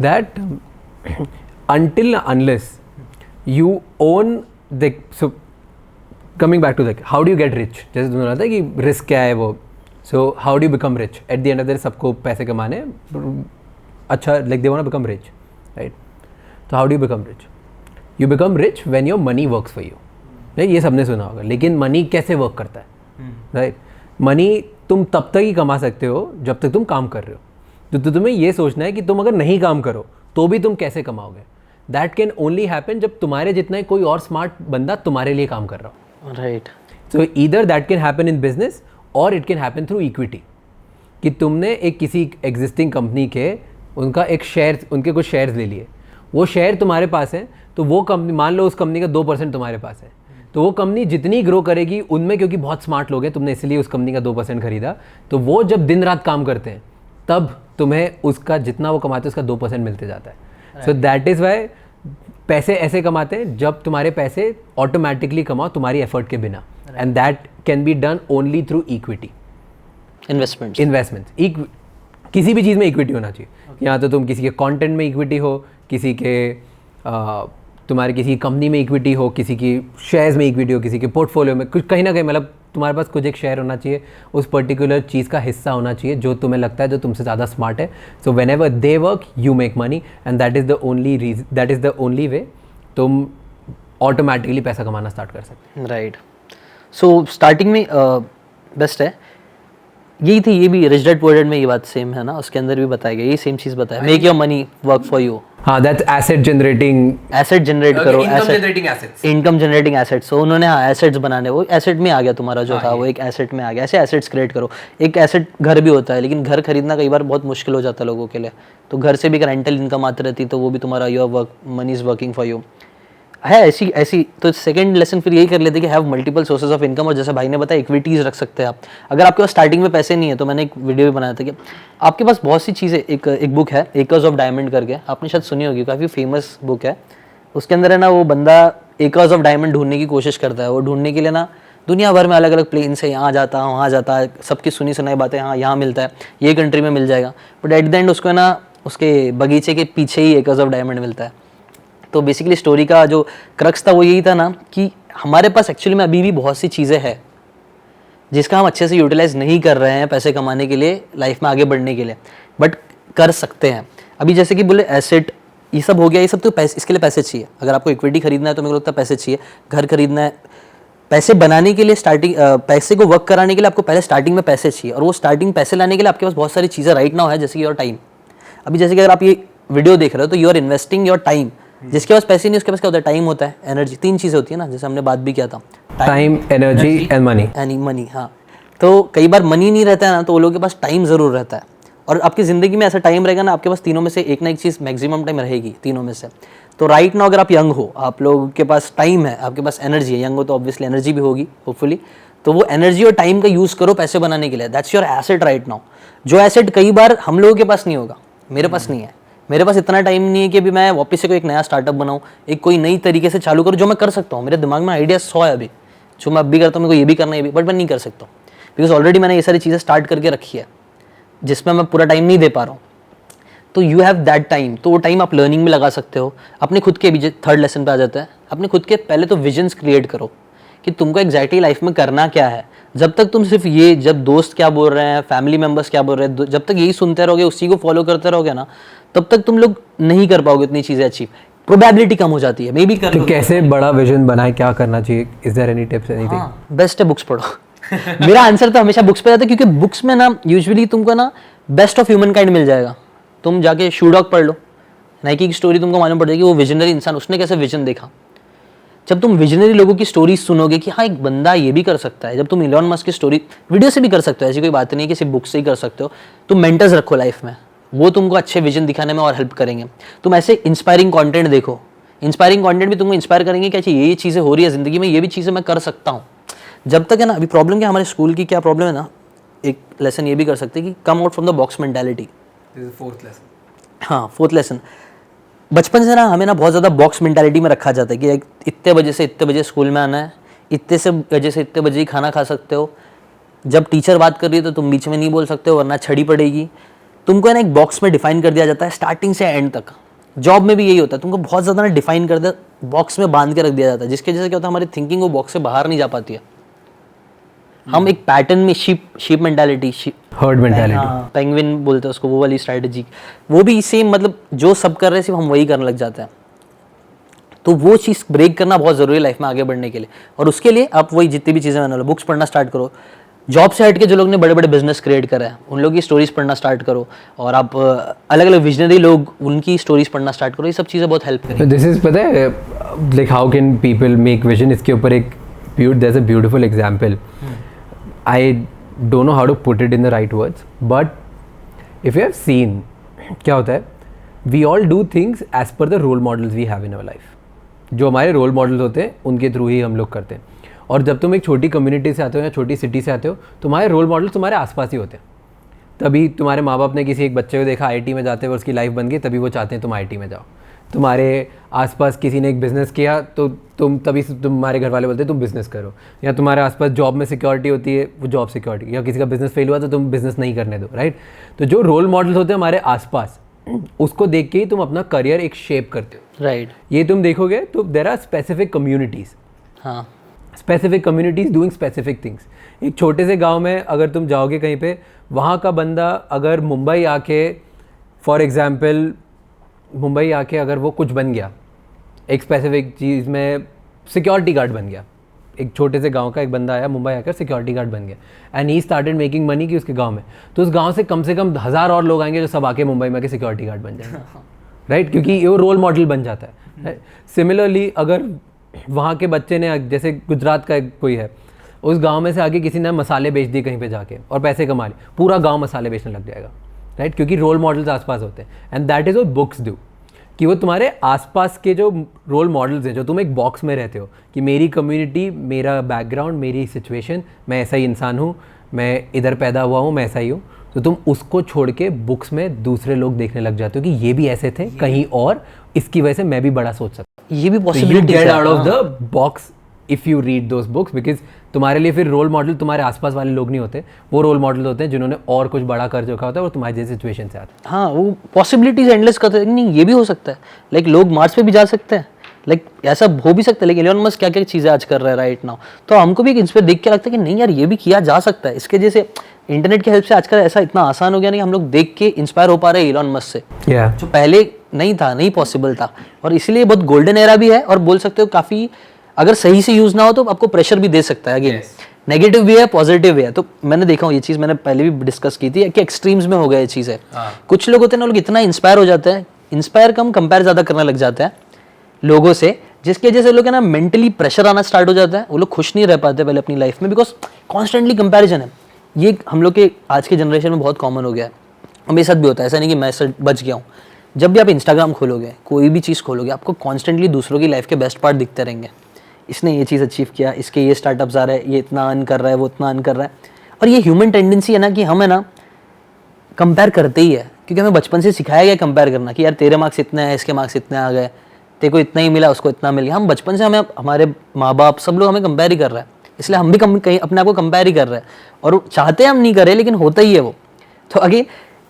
that until unless you own the, so coming back to the how do you get rich, जैसे तुमने बोला था कि रिस्क क्या है वो, so how do you become rich at the end of the day? सबको पैसे कमाने अच्छा, like they want to become rich, right? So how do you become rich? You become rich when your money works for you. ये सबने सुना होगा, लेकिन money कैसे वर्क करता है, राइट? मनी तुम तब तक ही कमा सकते हो जब तक तुम काम कर रहे हो। तो तुम्हें ये सोचना है कि तुम अगर नहीं काम करो तो भी तुम कैसे कमाओगे। दैट कैन ओनली हैपन जब तुम्हारे जितना ही कोई और स्मार्ट बंदा तुम्हारे लिए काम कर रहा हो, right? So either that can happen in business और it can happen through equity, कि तुमने एक किसी एग्जिस्टिंग कंपनी के उनका एक शेयर, उनके कुछ शेयर्स ले लिए, वो शेयर तुम्हारे पास है, तो वो कंपनी, मान लो उस कंपनी का 2% तुम्हारे पास है, तो वो कंपनी जितनी ग्रो करेगी उनमें, क्योंकि बहुत स्मार्ट लोग हैं, तुमने इसलिए उस कंपनी का 2% खरीदा, तो वो जब दिन रात काम करते हैं तब तुम्हें उसका जितना वो कमाते हैं उसका 2% मिलते जाता है। सो दैट इज़ वाई पैसे ऐसे कमाते हैं जब तुम्हारे पैसे ऑटोमेटिकली कमाओ तुम्हारी एफर्ट के बिना, and that can be done only through equity, investment. किसी भी चीज़ में इक्विटी होना चाहिए। यहाँ तो तुम किसी के कंटेंट में इक्विटी हो, किसी के तुम्हारे किसी कंपनी में इक्विटी हो, किसी की शेयर्स में इक्विटी हो, किसी के पोर्टफोलियो में कुछ कहीं ना कहीं, मतलब तुम्हारे पास कुछ एक शेयर होना चाहिए, उस पर्टिकुलर चीज़ का हिस्सा होना चाहिए जो तुम्हें लगता है जो तुमसे ज़्यादा स्मार्ट है। So whenever they work you make money, and that is the only reason, that is the only way तुम ऑटोमेटिकली पैसा कमाना स्टार्ट कर सकते। राइट। सो स्टार्टिंग में बेस्ट है यही थी, ये भी रिच डैड पुअर डैड में ये बात सेम है ना, उसके अंदर भी बताया गया, ये सेम चीज़ बताया, make your money work for you. हाँ, that's asset generating, asset generate करो, इनकम जनरेटिंग एसेट्स। सो उन्होंने हाँ एसेट्स बनाने, वो एसेट में आ गया तुम्हारा जो था, वो एक एसेट में आ गया। ऐसे एसेट्स क्रिएट करो। एक एसेट घर भी होता है, लेकिन घर खरीदना कई बार बहुत मुश्किल हो जाता है लोगों के लिए, तो घर से भी रेंटल इनकम आती रहती, तो वो भी तुम्हारा your work, money is working for you. है ऐसी ऐसी। तो सेकंड लेसन फिर यही कर लेते कि have multiple sources of income, और जैसे भाई ने बताया इक्विटीज रख सकते हैं आप। अगर आपके पास स्टार्टिंग में पैसे नहीं है, तो मैंने एक वीडियो भी बनाया था कि आपके पास बहुत सी चीज़ें, एक बुक है एकर्स ऑफ डायमंड करके, आपने शायद सुनी होगी, काफ़ी फेमस बुक है। उसके अंदर है ना, वो बंदा एकर्स ऑफ डायमंड ढूंढने की कोशिश करता है। वो ढूंढने के लिए ना दुनिया भर में अलग अलग प्लेन से यहाँ जाता है वहाँ जाता है, सबकी सुनी सुनाई बातें, हाँ यहाँ मिलता है, ये कंट्री में मिल जाएगा, बट एट द एंड उसको ना उसके बगीचे के पीछे ही एकर्स ऑफ डायमंड मिलता है। तो बेसिकली स्टोरी का जो क्रक्स था वो यही था ना कि हमारे पास एक्चुअली में अभी भी बहुत सी चीज़ें हैं जिसका हम अच्छे से यूटिलाइज नहीं कर रहे हैं पैसे कमाने के लिए, लाइफ में आगे बढ़ने के लिए, बट कर सकते हैं। अभी जैसे कि बोले एसेट, ये सब हो गया, ये सब तो पैसे, इसके लिए पैसे चाहिए। अगर आपको इक्विटी खरीदना है तो मेरे को लगता है पैसे चाहिए, घर खरीदना है, पैसे बनाने के लिए स्टार्टिंग, पैसे को वर्क कराने के लिए आपको पहले स्टार्टिंग में पैसे चाहिए, और वो स्टार्टिंग पैसे लाने के लिए आपके पास बहुत सारी चीज़ें राइट नाउ है, जैसे कि योर टाइम। अभी जैसे कि अगर आप ये वीडियो देख रहे हो तो you are investing your time. जिसके पास पैसे नहीं उसके पास क्या होता है, टाइम होता है, एनर्जी, तीन चीज़ें होती है ना, जैसे हमने बात भी किया था, टाइम, एनर्जी एंड मनी। हाँ, तो कई बार मनी नहीं रहता है ना, तो वो लोगों के पास टाइम ज़रूर रहता है। और आपकी ज़िंदगी में ऐसा टाइम रहेगा ना, आपके पास तीनों में से एक ना एक चीज़ मैक्सिमम टाइम रहेगी, तीनों में से। तो राइट नाउ अगर आप यंग हो, आप लोगों के पास टाइम है, आपके पास एनर्जी है, यंग हो तो ऑब्वियसली एनर्जी भी होगी होपफुली, तो वो एनर्जी और टाइम का यूज़ करो पैसे बनाने के लिए। That's your asset right now. जो एसेट कई बार हम लोगों के पास नहीं होगा, मेरे पास नहीं है, मेरे पास इतना टाइम नहीं है कि अभी मैं वापस से कोई एक नया स्टार्टअप बनाऊँ, एक कोई नई तरीके से चालू करूँ, जो मैं कर सकता हूँ। मेरे दिमाग में आइडिया 100 है अभी, जो मैं अब भी करता हूँ, मेरे को ये भी करना है, बट मैं नहीं कर सकता हूँ, बिकॉज ऑलरेडी मैंने ये सारी चीज़ें स्टार्ट करके रखी है जिसमें मैं पूरा टाइम नहीं दे पा रहा हूँ। तो यू हैव दैट टाइम, तो वो टाइम आप लर्निंग में लगा सकते हो। अपने खुद के भी, थर्ड लेसन पे आ जाता है, अपने खुद के पहले तो विजन्स क्रिएट करो कि तुमको एग्जैक्टली लाइफ में करना क्या है। जब तक तुम सिर्फ ये, जब दोस्त क्या बोल रहे हैं, फैमिली मेम्बर्स क्या बोल रहे हैं, जब तक यही सुनते रहोगे, उसी को फॉलो करते रहोगे ना, तब तक तुम लोग नहीं कर पाओगे इतनी चीज़ें अचीव, प्रोबेबिलिटी कम हो जाती है, मे बी कर। तो कैसे बड़ा विजन बनाए, क्या करना चाहिए, is there any tips, anything? Best है बुक्स पढ़ो। मेरा आंसर तो हमेशा बुक्स पे जाता है, क्योंकि बुक्स में ना यूजुअली तुमको ना बेस्ट ऑफ ह्यूमन काइंड मिल जाएगा। तुम जाके शू डॉग पढ़ लो, नाइकी की स्टोरी तुमको मालूम पड़ जाएगी, वो विजनरी इंसान, उसने कैसे विजन देखा। जब तुम विजनरी लोगों की स्टोरी सुनोगे कि हाँ एक बंदा ये भी कर सकता है, जब तुम इलॉन मस्क की स्टोरी वीडियो से भी कर सकते हो, ऐसी कोई बात नहीं है कि सिर्फ बुक से ही कर सकते हो। तुम मेंटर्स रखो लाइफ में, वो तुमको अच्छे विजन दिखाने में और हेल्प करेंगे। तुम ऐसे इंस्पायरिंग कंटेंट देखो, इंस्पायरिंग कंटेंट भी तुमको इंस्पायर करेंगे कि अच्छा ये चीज़ें हो रही है ज़िंदगी में, ये भी चीज़ें मैं कर सकता हूँ। जब तक है ना, अभी प्रॉब्लम क्या हमारे स्कूल की क्या प्रॉब्लम है ना, एक लेसन ये भी कर सकते हैं कि come out from the box mentality. Fourth lesson. हाँ, फोर्थ लेसन। बचपन से ना हमें ना बहुत ज़्यादा बॉक्स मेंटालिटी में रखा जाता है कि इतने बजे से इतने बजे स्कूल में आना है, इतने से बजे से इतने बजे ही खाना खा सकते हो, जब टीचर बात कर रही है तो तुम बीच में नहीं बोल सकते हो वरना छड़ी पड़ेगी। तुमको है ना एक बॉक्स में डिफाइन कर दिया जाता है स्टार्टिंग से एंड तक। जॉब में भी यही होता है, तुमको बहुत ज़्यादा ना डिफाइन कर दिया, बॉक्स में बांध के रख दिया जाता है, जिसके वजह से क्या होता है, हमारी थिंकिंग वो बॉक्स से बाहर नहीं जा पाती है। हम एक पैटर्न में sheep mentality, herd mentality, penguin बोलते हैं उसको, वो वाली स्ट्रैटेजी, वो भी सेम, मतलब जो सब कर रहे हैं सिर्फ हम वही करने लग जाते हैं। तो वो चीज़ ब्रेक करना बहुत ज़रूरी है लाइफ में आगे बढ़ने के लिए। और उसके लिए आप वही जितनी भी चीज़ें मैंने बोला, बुक्स पढ़ना स्टार्ट करो, जॉब से हट के जो लोग ने बड़े बड़े बिजनेस क्रिएट करा है उन लोग की स्टोरीज पढ़ना स्टार्ट करो, और आप अलग अलग विजनरी लोग उनकी स्टोरीज पढ़ना स्टार्ट करो। ये सब चीज़ें बहुत हेल्प करेंगी। दिस इज, पता है like how can people make vision, इसके ऊपर एक there is a beautiful example. I don't know how to put it in the right words, but if you have seen, क्या होता है, we all do things as per the role models we have in our life. जो हमारे role models होते हैं उनके through ही हम लोग करते हैं। और जब तुम एक छोटी कम्युनिटी से आते हो या छोटी सिटी से आते हो, तुम्हारे रोल मॉडल्स तुम्हारे आसपास ही होते हैं। तभी तुम्हारे माँ बाप ने किसी एक बच्चे को देखा आईटी में जाते हुए, उसकी लाइफ बन गई, तभी वो चाहते हैं तुम आईटी में जाओ। तुम्हारे आसपास किसी ने एक बिज़नेस किया तो तभी तुम्हारे घर वाले बोलते हैं तुम बिज़नेस करो। या तुम्हारे आसपास जॉब में सिक्योरिटी होती है, वो जॉब सिक्योरिटी, या किसी का बिज़नेस फेल हुआ तो तुम बिज़नेस नहीं करने दो, राइट। तो जो रोल मॉडल्स होते हैं हमारे आसपास, उसको देख के ही तुम अपना करियर एक शेप करते हो, राइट। ये तुम देखोगे तो देयर आर स्पेसिफिक कम्युनिटीज़, हाँ, specific communities doing specific things. एक छोटे से गांव में अगर तुम जाओगे कहीं पे, वहाँ का बंदा अगर मुंबई आके, फॉर एग्जांपल मुंबई आके अगर वो कुछ बन गया, एक स्पेसिफिक चीज़ में सिक्योरिटी गार्ड बन गया, एक छोटे से गांव का एक बंदा आया मुंबई आकर सिक्योरिटी गार्ड बन गया, and he started making money कि उसके गांव में, तो उस गांव से कम 1000 और लोग आएंगे जो सब आके मुंबई में आके सिक्योरिटी गार्ड बन जाएंगे, राइट, क्योंकि ये वो रोल मॉडल बन जाता है। सिमिलरली अगर वहाँ के बच्चे ने, जैसे गुजरात का कोई है, उस गांव में से आके किसी ने मसाले बेच दिए कहीं पे जाके और पैसे कमा लिए, पूरा गांव मसाले बेचने लग जाएगा, राइट, क्योंकि रोल मॉडल्स आसपास होते हैं। And that is what books do. कि वो तुम्हारे आसपास के जो रोल मॉडल्स हैं, जो तुम एक बॉक्स में रहते हो कि मेरी कम्युनिटी, मेरा बैकग्राउंड, मेरी सिचुएशन, मैं ऐसा ही इंसान हूँ, मैं इधर पैदा हुआ हूँ, मैं ऐसा ही हूँ, तो तुम उसको छोड़ के बुक्स में दूसरे लोग देखने लग जाते हो कि ये भी ऐसे थे कहीं और, इसकी वजह से मैं भी बड़ा सोच सकता हूँ। ये भी you possibility get out of the box if you read those books, because तुम्हारे लिए फिर रोल मॉडल तुम्हारे आसपास वाले लोग नहीं होते, वो रोल मॉडल होते हैं जिन्होंने और कुछ बड़ा कर चुका होता है और तुम्हारी जैसी सिचुएशन से आते हैं। हाँ, वो पॉसिबिलिटीज एंडलेस करते हैं। नहीं, ये भी हो सकता है, लाइक लोग मार्स पे भी जा सकते हैं, लाइक ऐसा हो भी सकता है। लेकिन एलन मस्क क्या क्या चीज़ें आज कर रहा है राइट नाउ, तो हमको भी इंस्पायर देख के लगता है कि नहीं यार, ये भी किया जा सकता है। इसके जैसे इंटरनेट की हेल्प से आजकल ऐसा इतना आसान हो गया नहीं, हम लोग देख के इंस्पायर हो पा रहे हैं एलन मस्क से, जो पहले नहीं था, नहीं पॉसिबल था। और इसलिए बहुत गोल्डन एरा भी है, और बोल सकते हो काफ़ी, अगर सही से यूज़ ना हो तो आपको प्रेशर भी दे सकता है। अगेन नेगेटिव भी है, पॉजिटिव भी है। तो मैंने देखा हूँ ये चीज़, मैंने पहले भी डिस्कस की थी कि एक्सट्रीम्स में हो गया ये चीज़ है। कुछ लोग होते हैं ना, लोग इतना इंस्पायर हो जाते हैं, इंस्पायर कम कंपेयर ज़्यादा करने लग जाते हैं लोगों से, जिसकी वजह से लोग है ना मेंटली प्रेशर आना स्टार्ट हो जाता है। वो लोग खुश नहीं रह पाते पहले अपनी लाइफ में, बिकॉज कॉन्स्टेंटली कंपेरिजन है। ये हम लोग के आज के जनरेशन में बहुत कॉमन हो गया है, और मेरे साथ भी होता है, ऐसा नहीं कि मैं इससे बच गया हूँ। जब भी आप इंस्टाग्राम खोलोगे, कोई भी चीज़ खोलोगे, आपको कॉन्स्टेंटली दूसरों की लाइफ के बेस्ट पार्ट दिखते रहेंगे। इसने ये चीज़ अचीव किया, इसके ये स्टार्टअप्स आ रहे हैं, ये इतना अर्न कर रहा है, वो इतना अर्न कर रहा है। और ये ह्यूमन टेंडेंसी है ना कि हम है ना कंपेयर करते ही है, क्योंकि हमें बचपन से सिखाया गया कंपेयर करना कि यार तेरे मार्क्स इतने हैं, इसके मार्क्स इतने आ गए, तेरे को इतना ही मिला, उसको इतना मिल गया। हम बचपन से, हमें हमारे माँ बाप सब लोग हमें कंपेयर ही कर रहे हैं, इसलिए हम भी कहीं अपने आप को कंपेयर ही कर रहे हैं, और चाहते हैं हम नहीं करें, लेकिन होता ही है वो। तो अगेन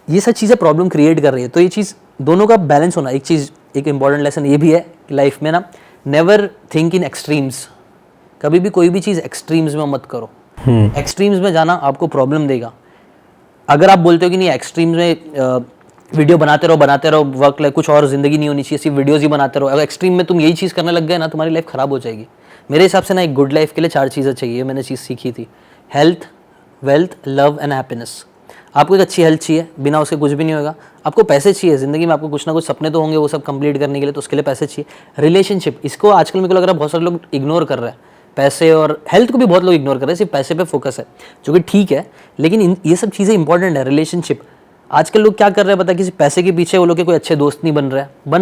ये सब चीज़ें प्रॉब्लम क्रिएट कर रही है। तो ये चीज़ दोनों का बैलेंस होना, एक चीज़, एक इंपॉर्टेंट लेसन ये भी है कि लाइफ में ना, नेवर थिंक इन एक्सट्रीम्स। कभी भी कोई भी चीज़ एक्सट्रीम्स में मत करो। एक्सट्रीम्स में जाना आपको प्रॉब्लम देगा। अगर आप बोलते हो कि नहीं एक्सट्रीम्स में वीडियो बनाते रहो, वर्क लाइफ कुछ और ज़िंदगी नहीं होनी चाहिए, सिर्फ वीडियोज़ ही बनाते रहो, अगर एक्सट्रीम में तुम यही चीज़ करने लग गए ना, तुम्हारी लाइफ ख़राब हो जाएगी। मेरे हिसाब से ना एक गुड लाइफ के लिए 4 चीज़ें चाहिए, मैंने चीज़ सीखी थी। Health, wealth, love and happiness. आपको एक अच्छी हेल्थ चाहिए, बिना उसके कुछ भी नहीं होगा। आपको पैसे चाहिए, ज़िंदगी में आपको कुछ ना कुछ सपने तो होंगे, वो सब कंप्लीट करने के लिए, तो उसके लिए पैसे चाहिए। रिलेशनशिप, इसको आजकल मेरे को लग रहा है बहुत सारे लोग इग्नोर कर रहे हैं। पैसे और हेल्थ को भी बहुत लोग इग्नोर कर रहे हैं, सिर्फ पैसे पे फोकस है, जो कि ठीक है, लेकिन ये सब चीज़ें इंपॉर्टेंट है। रिलेशनशिप, आजकल लोग क्या कर रहे हैं पता है, किसी पैसे के पीछे वो लोग के कोई अच्छे दोस्त नहीं बन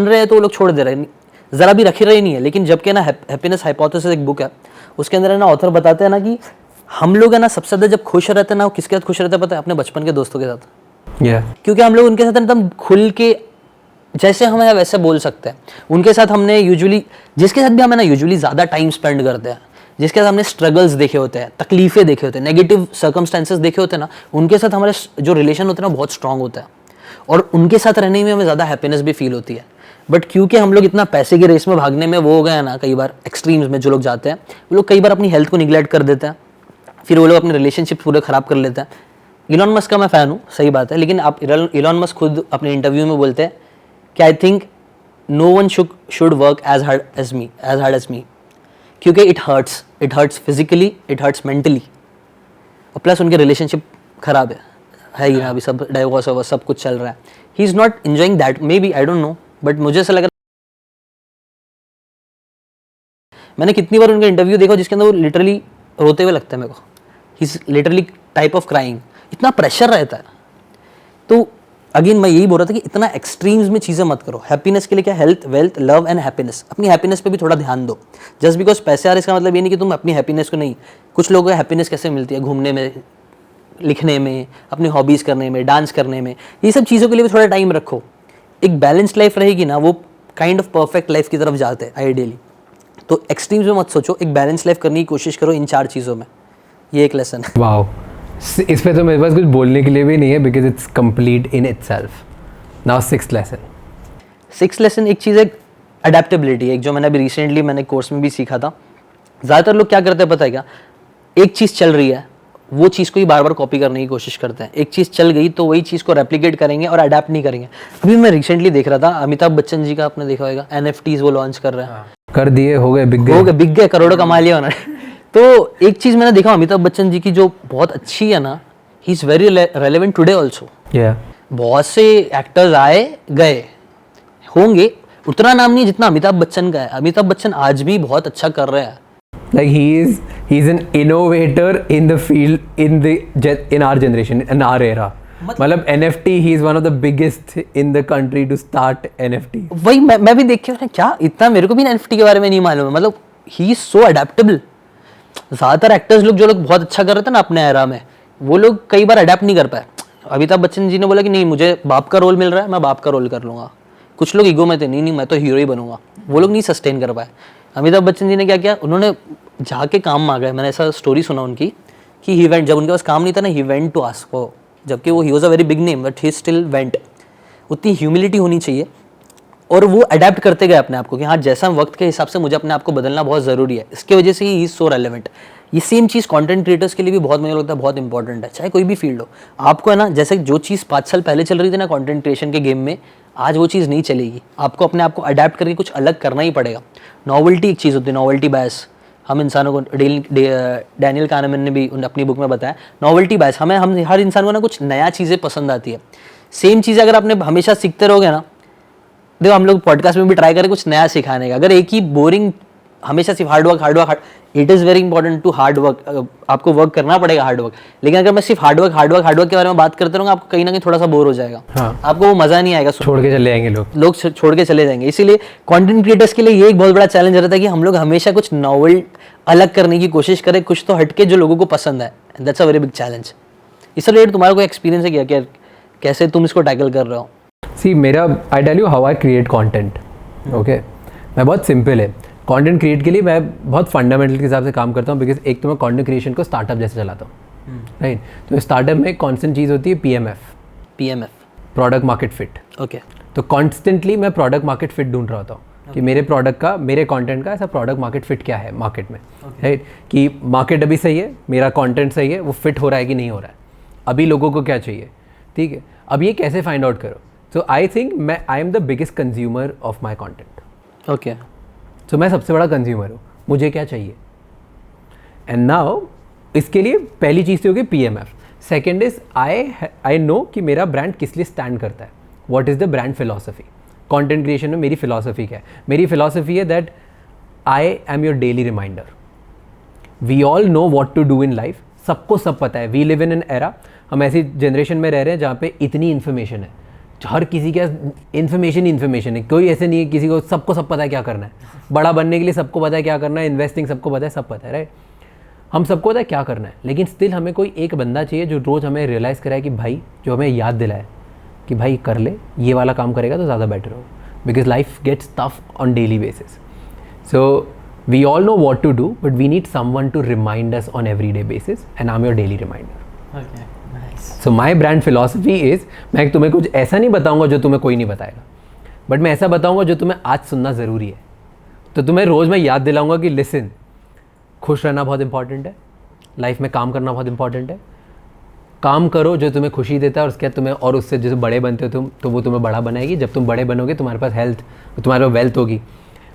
रहे हैं तो वो लोग छोड़ दे रहे हैं, ज़रा भी रखे रहे नहीं है। लेकिन जबकि ना हैप्पीनेस हाइपोथेसिस एक बुक है, उसके अंदर है ना ऑथर बताते हैं ना कि हम लोग है ना सबसे ज़्यादा जब खुश रहते हैं ना, किसके साथ खुश रहते हैं पता है? अपने बचपन के दोस्तों के साथ। क्योंकि हम लोग उनके साथ एकदम खुल के, जैसे हमें वैसे बोल सकते हैं उनके साथ। हमने यूजुअली, जिसके साथ भी हमें ना यूजुअली ज़्यादा टाइम स्पेंड करते हैं, जिसके साथ हमने स्ट्रगल्स देखे होते हैं, तकलीफें देखे होते हैं, नेगेटिव सर्कमस्टेंसेस देखे होते हैं ना, उनके साथ हमारे जो रिलेशन होते हैं ना बहुत स्ट्रांग होता है, और उनके साथ रहने में हमें ज़्यादा हैप्पीनेस भी फील होती है। बट क्योंकि हम लोग इतना पैसे की रेस में भागने में वो हो गए हैं ना, कई बार एक्सट्रीम्स में जो लोग जाते हैं, वो लोग कई बार अपनी हेल्थ को निगलेक्ट कर देते हैं, फिर वो लोग अपने रिलेशनशिप पूरे ख़राब कर लेते हैं। इलॉन मस्क का मैं फ़ैन हूँ, सही बात है, लेकिन आप इलॉन मस्क खुद अपने इंटरव्यू में बोलते हैं कि I think no one should work as hard as me, क्योंकि it hurts physically, it hurts mentally, और प्लस उनके रिलेशनशिप ख़राब है ही ना, अभी सब डाइवोर्स और सब कुछ चल रहा है। He is not enjoying that, may be, I don't no, but मुझे ऐसा लग रहा है, मैंने कितनी बार उनका इंटरव्यू देखा जिसके अंदर वो लिटरली रोते हुए लगता है मेरे को। He is literally type of crying, इतना प्रेशर रहता है। तो अगेन मैं यही बोल रहा था कि इतना एक्सट्रीम्स में चीज़ें मत करो। हैप्पीनेस के लिए क्या, health, wealth, love and happiness. अपनी हैप्पीनेस पे भी थोड़ा ध्यान दो। जस्ट बिकॉज पैसे आ रहे, इसका मतलब ये नहीं कि तुम अपनी हैप्पीनेस को नहीं। कुछ लोगों को हैप्पीनेस कैसे मिलती है, घूमने में, लिखने में, अपनी हॉबीज़ करने में, डांस करने में, ये सब चीज़ों के लिए भी थोड़ा टाइम रखो। एक बैलेंस्ड लाइफ रहेगी ना, वो काइंड ऑफ परफेक्ट लाइफ की तरफ जाते हैं आइडियली। तो एक्सट्रीम्स में मत सोचो, एक बैलेंस लाइफ करने की कोशिश करो इन 4 चीज़ों में। ये एक लेसन है। वाओ, इस पे तो मेरे पास कुछ बोलने के लिए भी नहीं है, because it's complete in itself. Now 6th lesson एक चीज़ है अडेप्टेबिलिटी, एक जो मैंने अभी रिसेंटली मैंने कोर्स में भी सीखा था। ज़्यादातर लोग क्या करते हैं पता है क्या, एक चीज़ चल रही है, वो चीज़ को ही बार बार कॉपी करने की कोशिश करते हैं। एक चीज़ चल गई तो वही चीज़ को रेप्लिकेट करेंगे और अडेप्ट नहीं करेंगे। अभी मैं रिसेंटली देख रहा था, अमिताभ बच्चन जी का आपने देखा होगा, NFTs वो लॉन्च कर रहे हैं। कर दिए, हो गए, बिक गए, करोड़ों कमा लिया उन्होंने। तो एक चीज़ मैंने देखा अमिताभ बच्चन जी की जो बहुत अच्छी है ना, he is very relevant today also. बहुत से एक्टर्स आए गए होंगे, उतना नाम नहीं जितना अमिताभ बच्चन का है। अमिताभ बच्चन आज भी बहुत अच्छा कर रहे हैं। Like he's an innovator in the field, in our generation, in our era. मतलब NFT ही is one of the biggest in the country to start NFT. वही मैं भी देख के क्या इतना मेरे को भी NFT के बारे में नहीं मालूम है. मतलब ही इज सो अडेप्टेबल. ज़्यादातर एक्टर्स लोग जो लोग बहुत अच्छा कर रहे थे ना अपने एरा में, वो लोग कई बार अडेप्ट नहीं कर पाए. अमिताभ बच्चन जी ने बोला कि नहीं मुझे बाप का रोल मिल रहा है, मैं बाप का रोल कर लूँगा. कुछ लोग ईगो में थे, नहीं मैं तो हीरो ही बनूंगा. वो लोग नहीं सस्टेन कर पाए. अमिताभ बच्चन जी ने क्या किया, उन्होंने जाके काम मांगा है. मैंने ऐसा स्टोरी सुना उनकी कि ही वेंट, जब उनके पास काम नहीं था ना, he went to ask for, जबकि वो he was a very big name but he still went. उतनी ह्यूमिलिटी होनी चाहिए. और वो अडेप्ट करते गए अपने आप को कि हाँ जैसा वक्त के हिसाब से मुझे अपने आप को बदलना बहुत ज़रूरी है. इसके वजह से ही इज सो रेलेवेंट. ये सेम चीज़ कंटेंट क्रिएटर्स के लिए भी बहुत मुझे लगता है बहुत इंपॉर्टेंट है. चाहे कोई भी फील्ड हो, आपको है ना, जैसे जो चीज़ 5 साल पहले चल रही थी ना कंटेंट क्रिएशन के गेम में, आज वो चीज़ नहीं चलेगी. आपको अपने आप को अडेप्ट करके कुछ अलग करना ही पड़ेगा. नॉवेल्टी एक चीज़ होती है, नॉवेल्टी बायस. हम इंसानों को डैनियल कानमैन ने भी अपनी बुक में बताया, नॉवेल्टी बायस. हम हर इंसान को ना कुछ नया चीज़ें पसंद आती है. सेम चीज़ अगर आपने हमेशा सीखते रहोगे ना, देखो हम लोग पॉडकास्ट में भी ट्राई करें कुछ नया सिखाने का. अगर एक ही बोरिंग हमेशा सिर्फ hard work, it is very important to hard work. आपको वर्क करना पड़ेगा हार्ड वर्क. लेकिन अगर मैं सिर्फ हार्ड वर्क के बारे में बात करते रहूँगा, आपको कहीं ना कहीं थोड़ा सा बोर हो जाएगा. हाँ. आपको वो मज़ा नहीं आएगा. छोड़ के चले जाएंगे लोग छोड़ के चले जाएंगे. इसीलिए कंटेंट क्रिएटर्स के लिए ये एक बहुत बड़ा चैलेंज रहता है कि हम लोग हमेशा कुछ नॉवल अलग करने की कोशिश करें, कुछ तो हटके जो लोगों को पसंद है. That's a very big challenge. इससे रिलेटेड तुम्हारा कोई एक्सपीरियंस है क्या, कैसे तुम इसको टैकल कर रहे हो? सी मेरा, I tell you how I create content. Okay, मैं बहुत सिंपल है. कंटेंट क्रिएट के लिए मैं बहुत फंडामेंटल के हिसाब से काम करता हूँ. बिकॉज एक तो मैं कंटेंट क्रिएशन को स्टार्टअप जैसे चलाता हूँ, राइट. तो स्टार्टअप में कॉन्स्टेंट चीज़ होती है PMF, product market fit. Okay. तो कॉन्स्टेंटली मैं प्रोडक्ट मार्केट फिट ढूंढ रहा होता हूँ कि मेरे प्रोडक्ट का, मेरे कंटेंट का ऐसा प्रोडक्ट मार्केट फिट क्या है मार्केट में, राइट. कि मार्केट अभी सही है, मेरा कंटेंट सही है, वो फिट हो रहा है कि नहीं हो रहा है, अभी लोगों को क्या चाहिए. ठीक है, अब ये कैसे फाइंड आउट करो. So I think I am the biggest consumer of my content. Okay. तो मैं सबसे बड़ा कंज्यूमर हूँ, मुझे क्या चाहिए. एंड नाउ इसके लिए पहली चीज़ तो होगी PMF. Second is I know कि मेरा ब्रांड किस लिए स्टैंड करता है. What is the brand philosophy. Content creation में मेरी फिलॉसफी क्या है. मेरी फिलॉसफी है that I am your daily reminder. We all know what to do in life. सबको सब पता है. We live in an era, हम ऐसी जनरेशन में रह रहे हैं जहाँ पे इतनी इन्फॉर्मेशन है, हर किसी का इन्फॉर्मेशन है. कोई ऐसे नहीं है किसी को सबको सब पता है क्या करना है. बड़ा बनने के लिए सबको पता है क्या करना है, इन्वेस्टिंग सबको पता है, सब पता है, राइट. हम सबको पता है क्या करना है, लेकिन स्टिल हमें कोई एक बंदा चाहिए जो रोज़ हमें रियलाइज़ कराए कि भाई, जो हमें याद दिलाए कि भाई कर ले, ये वाला काम करेगा तो ज़्यादा बेटर होगा. Because life gets tough on daily basis. So we all know what to do, but we need someone to remind us on every day basis, and I am your daily reminder. So my brand philosophy is, मैं तुम्हें कुछ ऐसा नहीं बताऊंगा जो तुम्हें कोई नहीं बताएगा, बट मैं ऐसा बताऊंगा जो तुम्हें आज सुनना ज़रूरी है. तो तुम्हें रोज़ मैं याद दिलाऊंगा कि लिसन, खुश रहना बहुत इंपॉर्टेंट है, लाइफ में काम करना बहुत इंपॉर्टेंट है. काम करो जो तुम्हें खुशी देता है, और उसके बाद तुम्हें, और उससे जैसे बड़े बनते हो तुम, तो वो तुम्हें बड़ा बनाएगी. जब तुम बड़े बनोगे तुम्हारे पास हेल्थ, तुम्हारे पास वेल्थ होगी.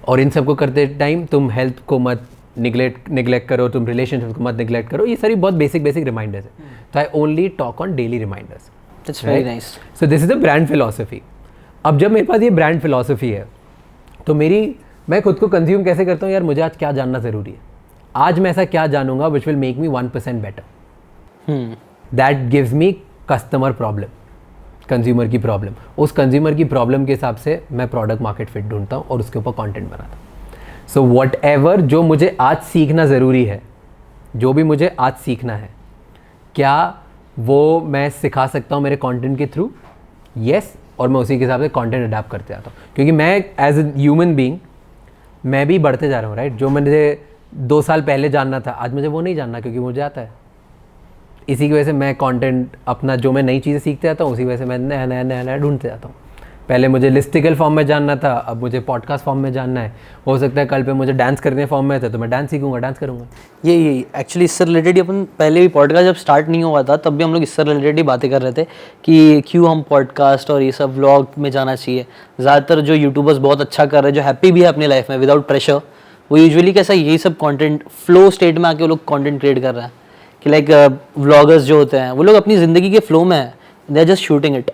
और इन सबको करते टाइम तुम हेल्थ को मत निगलेक्ट करो, तुम रिलेशनशिप को मत निगलेक्ट करो. ये सारी बहुत बेसिक रिमाइंडर्स है. तो I only talk on daily reminders. That's very nice. So this is the brand philosophy. अब जब मेरे पास ये ब्रांड फिलॉसफी है, तो मैं खुद को कंज्यूम कैसे करता हूँ, यार मुझे आज क्या जानना ज़रूरी है, आज मैं ऐसा क्या जानूंगा which will make me 1% better. That gives me customer problem, consumer की प्रॉब्लम. उस कंज्यूमर की प्रॉब्लम के हिसाब से मैं प्रोडक्ट मार्केट फिट ढूंढता हूँ और उसके ऊपर कंटेंट बनाता हूँ. सो वॉट एवर जो मुझे आज सीखना ज़रूरी है, जो भी मुझे आज सीखना है, क्या वो मैं सिखा सकता हूँ मेरे कंटेंट के थ्रू? यस. और मैं उसी के हिसाब से कंटेंट अडैप्ट करते जाता हूँ, क्योंकि मैं एज ए ह्यूमन बीइंग मैं भी बढ़ते जा रहा हूँ, राइट. जो मुझे 2 साल पहले जानना था, आज मुझे वो नहीं जानना, क्योंकि मुझे आता है. इसी की वजह से मैं कंटेंट अपना, जो मैं नई चीज़ें सीखते जाता हूँ, उसी वजह से मैं नया ढूंढते जाता हूँ. पहले मुझे लिस्टिकल फॉर्म में जानना था, अब मुझे पॉडकास्ट फॉर्म में जानना है. हो सकता है कल पे मुझे डांस करने फॉर्म में था, तो मैं डांस सीखूंगा, डांस करूंगा. ये एक्चुअली इससे रिलेटेड अपन पहले भी पॉडकास्ट जब स्टार्ट नहीं हुआ था, तब भी हम लोग इससे रिलेटेड ही बातें कर रहे थे कि क्यों हम पॉडकास्ट और ये सब व्लॉग में जाना चाहिए. ज़्यादातर जो यूट्यूबर्स बहुत अच्छा कर रहे हैं, जो हैप्पी भी है अपनी लाइफ में विदाउट प्रेशर, वो यूजुअली कैसा यही सब कंटेंट फ्लो स्टेट में आके वो लोग कंटेंट क्रिएट कर रहे हैं. कि लाइक व्लॉगर्स जो होते हैं, वो लोग अपनी ज़िंदगी के फ्लो में हैं, they are just shooting it.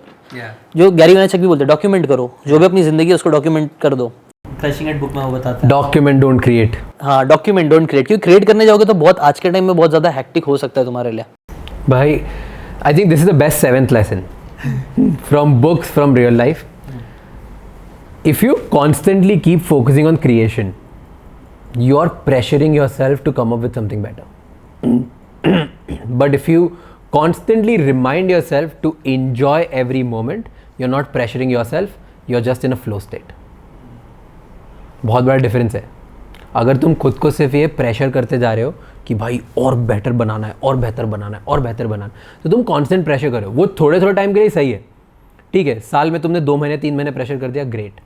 जो गैरी वायरचक भी बोलते हैं, डॉक्यूमेंट करो, जो भी अपनी ज़िंदगी है उसको डॉक्यूमेंट कर दो. क्रशिंग इट बुक में वो बताता है, डॉक्यूमेंट डोंट क्रिएट. हाँ, डॉक्यूमेंट डोंट क्रिएट. क्योंकि क्रिएट करने जाओगे तो बहुत आज के टाइम में बहुत ज़्यादा हैक्टिक हो सकता है तुम्हारे लिए. भाई I think this is the best seventh lesson from books, from real life. If you constantly keep focusing on creation, you are pressuring yourself to come up with something better. But if you constantly remind yourself to enjoy every moment, you're not pressuring yourself, you're just in a flow state. बहुत बड़ा difference है. अगर तुम खुद को सिर्फ ये pressure करते जा रहे हो कि भाई और बेटर बनाना है, और बेहतर बनाना है, और बेहतर बनाना है, तो तुम कांस्टेंट प्रेशर करो. वो थोड़े थोड़े टाइम के लिए सही है, ठीक है. साल में तुमने 2 महीने 3 महीने प्रेशर कर दिया, ग्रेट.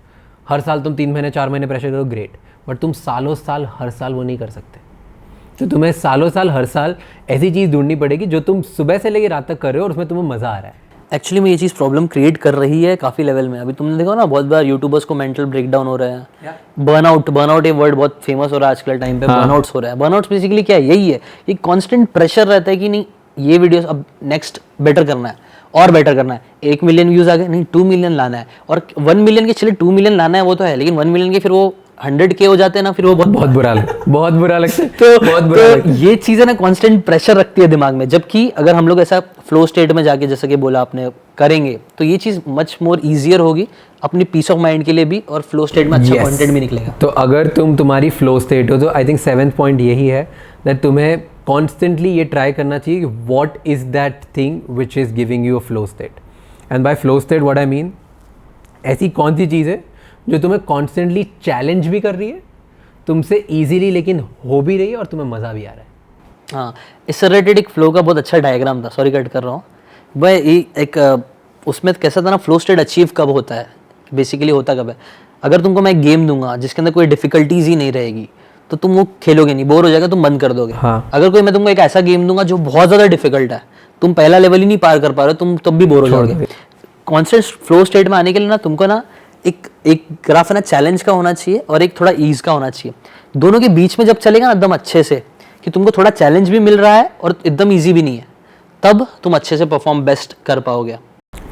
हर साल तुम 3 महीने 4 महीने प्रेशर करो, ग्रेट. बट तुम सालों साल हर साल वो नहीं कर सकते. तो तुम्हें सालों साल हर साल ऐसी चीज़ ढूंढनी पड़ेगी जो तुम सुबह से लेकर रात तक कर रहे हो और उसमें तुम्हें मज़ा आ रहा है. एक्चुअली में ये चीज़ प्रॉब्लम क्रिएट कर रही है काफ़ी लेवल में. अभी तुमने देखा ना, बहुत बार यूट्यूबर्स को मेंटल ब्रेकडाउन हो रहा है. बर्नआउट ये वर्ड बहुत फेमस हो रहा है आजकल टाइम पे. बर्नआउट्स हो रहा है. बर्नआउट्स बेसिकली क्या है? यही है, ये कांस्टेंट प्रेशर रहता है कि नहीं ये वीडियोस अब नेक्स्ट बेटर करना है और बेटर करना है. 1 मिलियन व्यूज आ गए, नहीं 2 मिलियन लाना है. और 1 मिलियन के चले 2 मिलियन लाना है वो तो है, लेकिन 1 मिलियन के फिर वो 100K हो जाते हैं ना, फिर वो बहुत बुरा लगता है. बहुत बुरा लगता है. तो ये चीज़ें ना कांस्टेंट प्रेशर रखती है दिमाग में. जबकि अगर हम लोग ऐसा फ्लो स्टेट में जाके, जैसे कि बोला आपने, करेंगे तो ये चीज़ मच मोर ईजियर होगी अपनी पीस ऑफ माइंड के लिए भी, और फ्लो स्टेट में अच्छा कंटेंट भी निकलेगा. तो अगर तुम्हारी फ्लो स्टेट हो, तो आई थिंक 7th पॉइंट यही है दैट तुम्हें कॉन्स्टेंटली ये ट्राई करना चाहिए कि what is that thing which is giving you a flow state. And by flow state what I mean, ऐसी कौन सी चीज़ है जो तुम्हें कॉन्स्टेंटली चैलेंज भी कर रही है, तुमसे ईजिली लेकिन हो भी रही है, और तुम्हें मज़ा भी आ रहा है. हाँ, इससे रिलेटेड एक फ्लो का बहुत अच्छा डायग्राम था, सॉरी कट कर रहा हूँ भाई. एक उसमें कैसा था ना, फ्लो स्टेट अचीव कब होता है, बेसिकली होता कब है? अगर तुमको मैं गेम दूंगा जिसके अंदर कोई डिफिकल्टीज ही नहीं रहेगी, तो तुम वो खेलोगे नहीं, बोर हो जाएगा, तुम बंद कर दोगे. हाँ. अगर कोई मैं तुमको एक ऐसा गेम दूंगा जो बहुत ज़्यादा डिफिकल्ट है, तुम पहला लेवल ही नहीं पार कर पा रहे हो, तुम तब भी बोर हो जाओगे. कॉन्स्टेंट फ्लो स्टेट में आने के लिए ना तुमको ना एक ग्राफ है ना, चैलेंज का होना चाहिए और एक थोड़ा ईज का होना चाहिए. दोनों के बीच में जब चलेगा ना एकदम अच्छे से, कि तुमको थोड़ा चैलेंज भी मिल रहा है और एकदम ईजी भी नहीं है, तब तुम अच्छे से परफॉर्म बेस्ट कर पाओगे.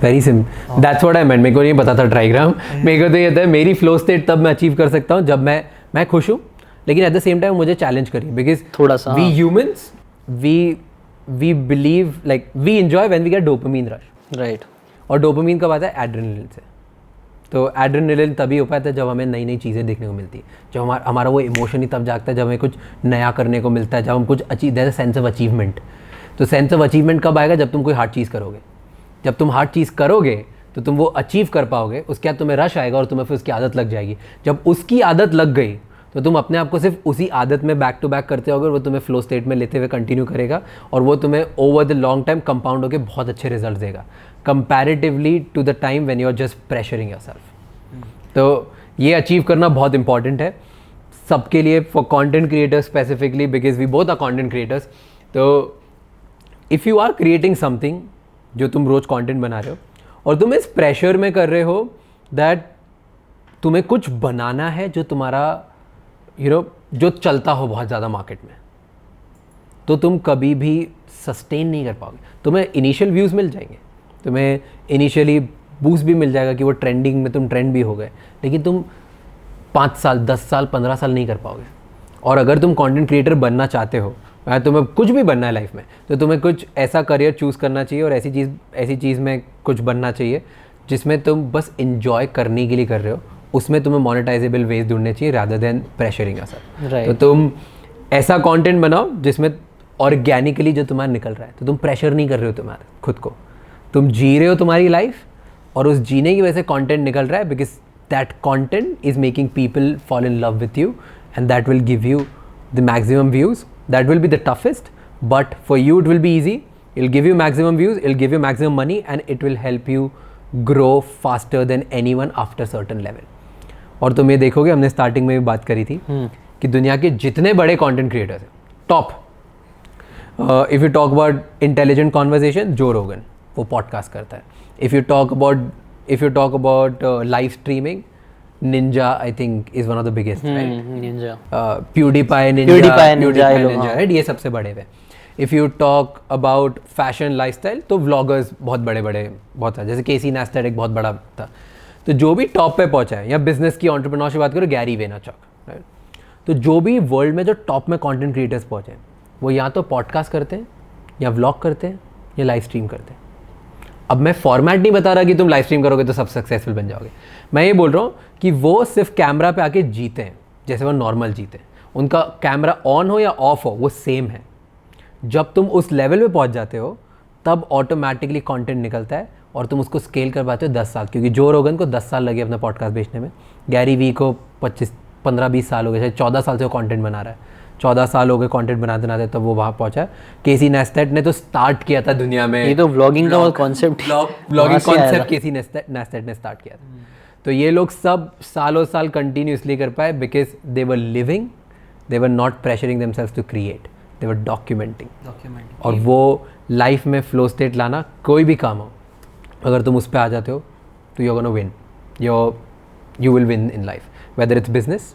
Very simple, that's what I meant. मेरे को नहीं पता था ट्राइग्राम. मेरे को तो ये था मेरी फ्लो स्टेट तब मैं अचीव कर सकता हूँ जब मैं खुश हूँ, लेकिन एट द सेम टाइम मुझे चैलेंज करिए. बिकॉज थोड़ा सा we humans we believe, like we enjoy when we get dopamine rush. Right. और डोपामीन कब आता है? एड्रेनलिन से. तो एड्रेनलिन तभी हो पाता है जब हमें नई नई चीज़ें देखने को मिलती है, जब हमारा वो इमोशन ही तब जागता है जब हमें कुछ नया करने को मिलता है, जब हम कुछ there is sense of achievement. तो सेंस ऑफ अचीवमेंट कब आएगा? जब तुम कोई हार्ड चीज़ करोगे. जब तुम हार्ड चीज़ करोगे तो तुम वो अचीव कर पाओगे, उसके बाद तुम्हें रश आएगा और तुम्हें फिर उसकी आदत लग जाएगी. जब उसकी आदत लग गई तो तुम अपने आप को सिर्फ उसी आदत में बैक टू बैक करते होगे, और वो तुम्हें फ्लो स्टेट में लेते हुए कंटिन्यू करेगा, और वो तुम्हें over the long time compound होकर बहुत अच्छे रिजल्ट देगा, comparatively to the time when you are just pressuring yourself. तो ये अचीव करना बहुत इंपॉर्टेंट है सबके लिए, for content creators specifically, because we both are content creators. तो if you are creating something, जो तुम रोज़ कंटेंट बना रहे हो और तुम इस प्रेशर में कर रहे हो दैट तुम्हें कुछ बनाना है जो तुम्हारा जो चलता हो बहुत ज़्यादा मार्केट में, तो तुम कभी भी सस्टेन नहीं कर पाओगे. तुम्हें इनिशियल व्यूज़ मिल जाएंगे, तुम्हें इनिशियली बूस्ट भी मिल जाएगा कि वो ट्रेंडिंग में तुम ट्रेंड भी हो गए, लेकिन तुम 5 साल 10 साल 15 साल नहीं कर पाओगे. और अगर तुम कंटेंट क्रिएटर बनना चाहते हो, तुम्हें कुछ भी बनना है लाइफ में, तो तुम्हें कुछ ऐसा करियर चूज़ करना चाहिए और ऐसी चीज़ में कुछ बनना चाहिए जिसमें तुम बस इंजॉय करने के लिए कर रहे हो. उसमें तुम्हें मोनेटाइजेबल वेज ढूंढने चाहिए रादर देन प्रेशरिंग योरसेल्फ. तो तुम ऐसा कंटेंट बनाओ जिसमें ऑर्गेनिकली जो तुम्हारा निकल रहा है, तो तुम प्रेशर नहीं कर रहे हो तुम्हारे खुद को, तुम जी रहे हो तुम्हारी लाइफ, और उस जीने की वजह से कंटेंट निकल रहा है, because that content is making people fall in love with you, and that will give you the maximum views. That will be the toughest, but for you it will be easy. It will give you maximum views, it will give you maximum money, and it will help you grow faster than anyone after certain level. और तुम ये देखोगे, हमने starting में भी बात करी थी कि दुनिया के जितने बड़े कंटेंट क्रिएटर्स हैं top, if you talk about intelligent conversation, जो रोगन वो पॉडकास्ट करता है. If you talk about live streaming, Ninja I think is one of the biggest, right? Ninja. PewDiePie, Ninja, right? ये सबसे बड़े हैं. If you talk about fashion lifestyle, तो vloggers बहुत बड़े बहुत है, जैसे केसी नेस्टेड एक बहुत बड़ा था. तो जो भी टॉप पे पहुंचा है, या बिजनेस की एंटरप्रेन्योरशिप बात करो, गैरी वेनरचक, राइट? तो जो भी वर्ल्ड में जो टॉप में कंटेंट क्रिएटर्स पहुंचे हैं, वो या तो पॉडकास्ट करते हैं, या व्लॉग करते हैं, ये लाइव स्ट्रीम करते हैं। अब मैं फॉर्मेट नहीं बता रहा कि तुम लाइव स्ट्रीम करोगे तो सब सक्सेसफुल बन जाओगे, मैं ये बोल रहा हूँ कि वो सिर्फ कैमरा पे आके जीते हैं जैसे वो नॉर्मल जीते हैं, उनका कैमरा ऑन हो या ऑफ हो वो सेम है। जब तुम उस लेवल पे पहुँच जाते हो तब ऑटोमेटिकली कंटेंट निकलता है और तुम उसको स्केल कर पाते हो 10 साल, क्योंकि जो रोगन को 10 साल लगे अपना पॉडकास्ट बेचने में, गैरी वी को 15-20 साल हो गए, शायद 14 साल से वो कंटेंट बना रहा है, 14 साल हो गए कंटेंट बनाते बनाते तब वो वहाँ पहुँचा। केसी नेस्टेट ने तो स्टार्ट किया था दुनिया में, ये तो व्लॉगिंग का कॉन्सेप्ट ब्लॉगिंग कॉन्सेप्ट केसी नेस्टेट ने स्टार्ट किया था। तो ये लोग सब सालों साल कंटिन्यूसली कर पाए because they were living, they were not pressuring themselves to create, they were documenting. और वो लाइफ में फ्लो स्टेट लाना, कोई भी काम हो अगर तुम उस पर आ जाते हो तो you are gonna win, you will win in life, whether it's business,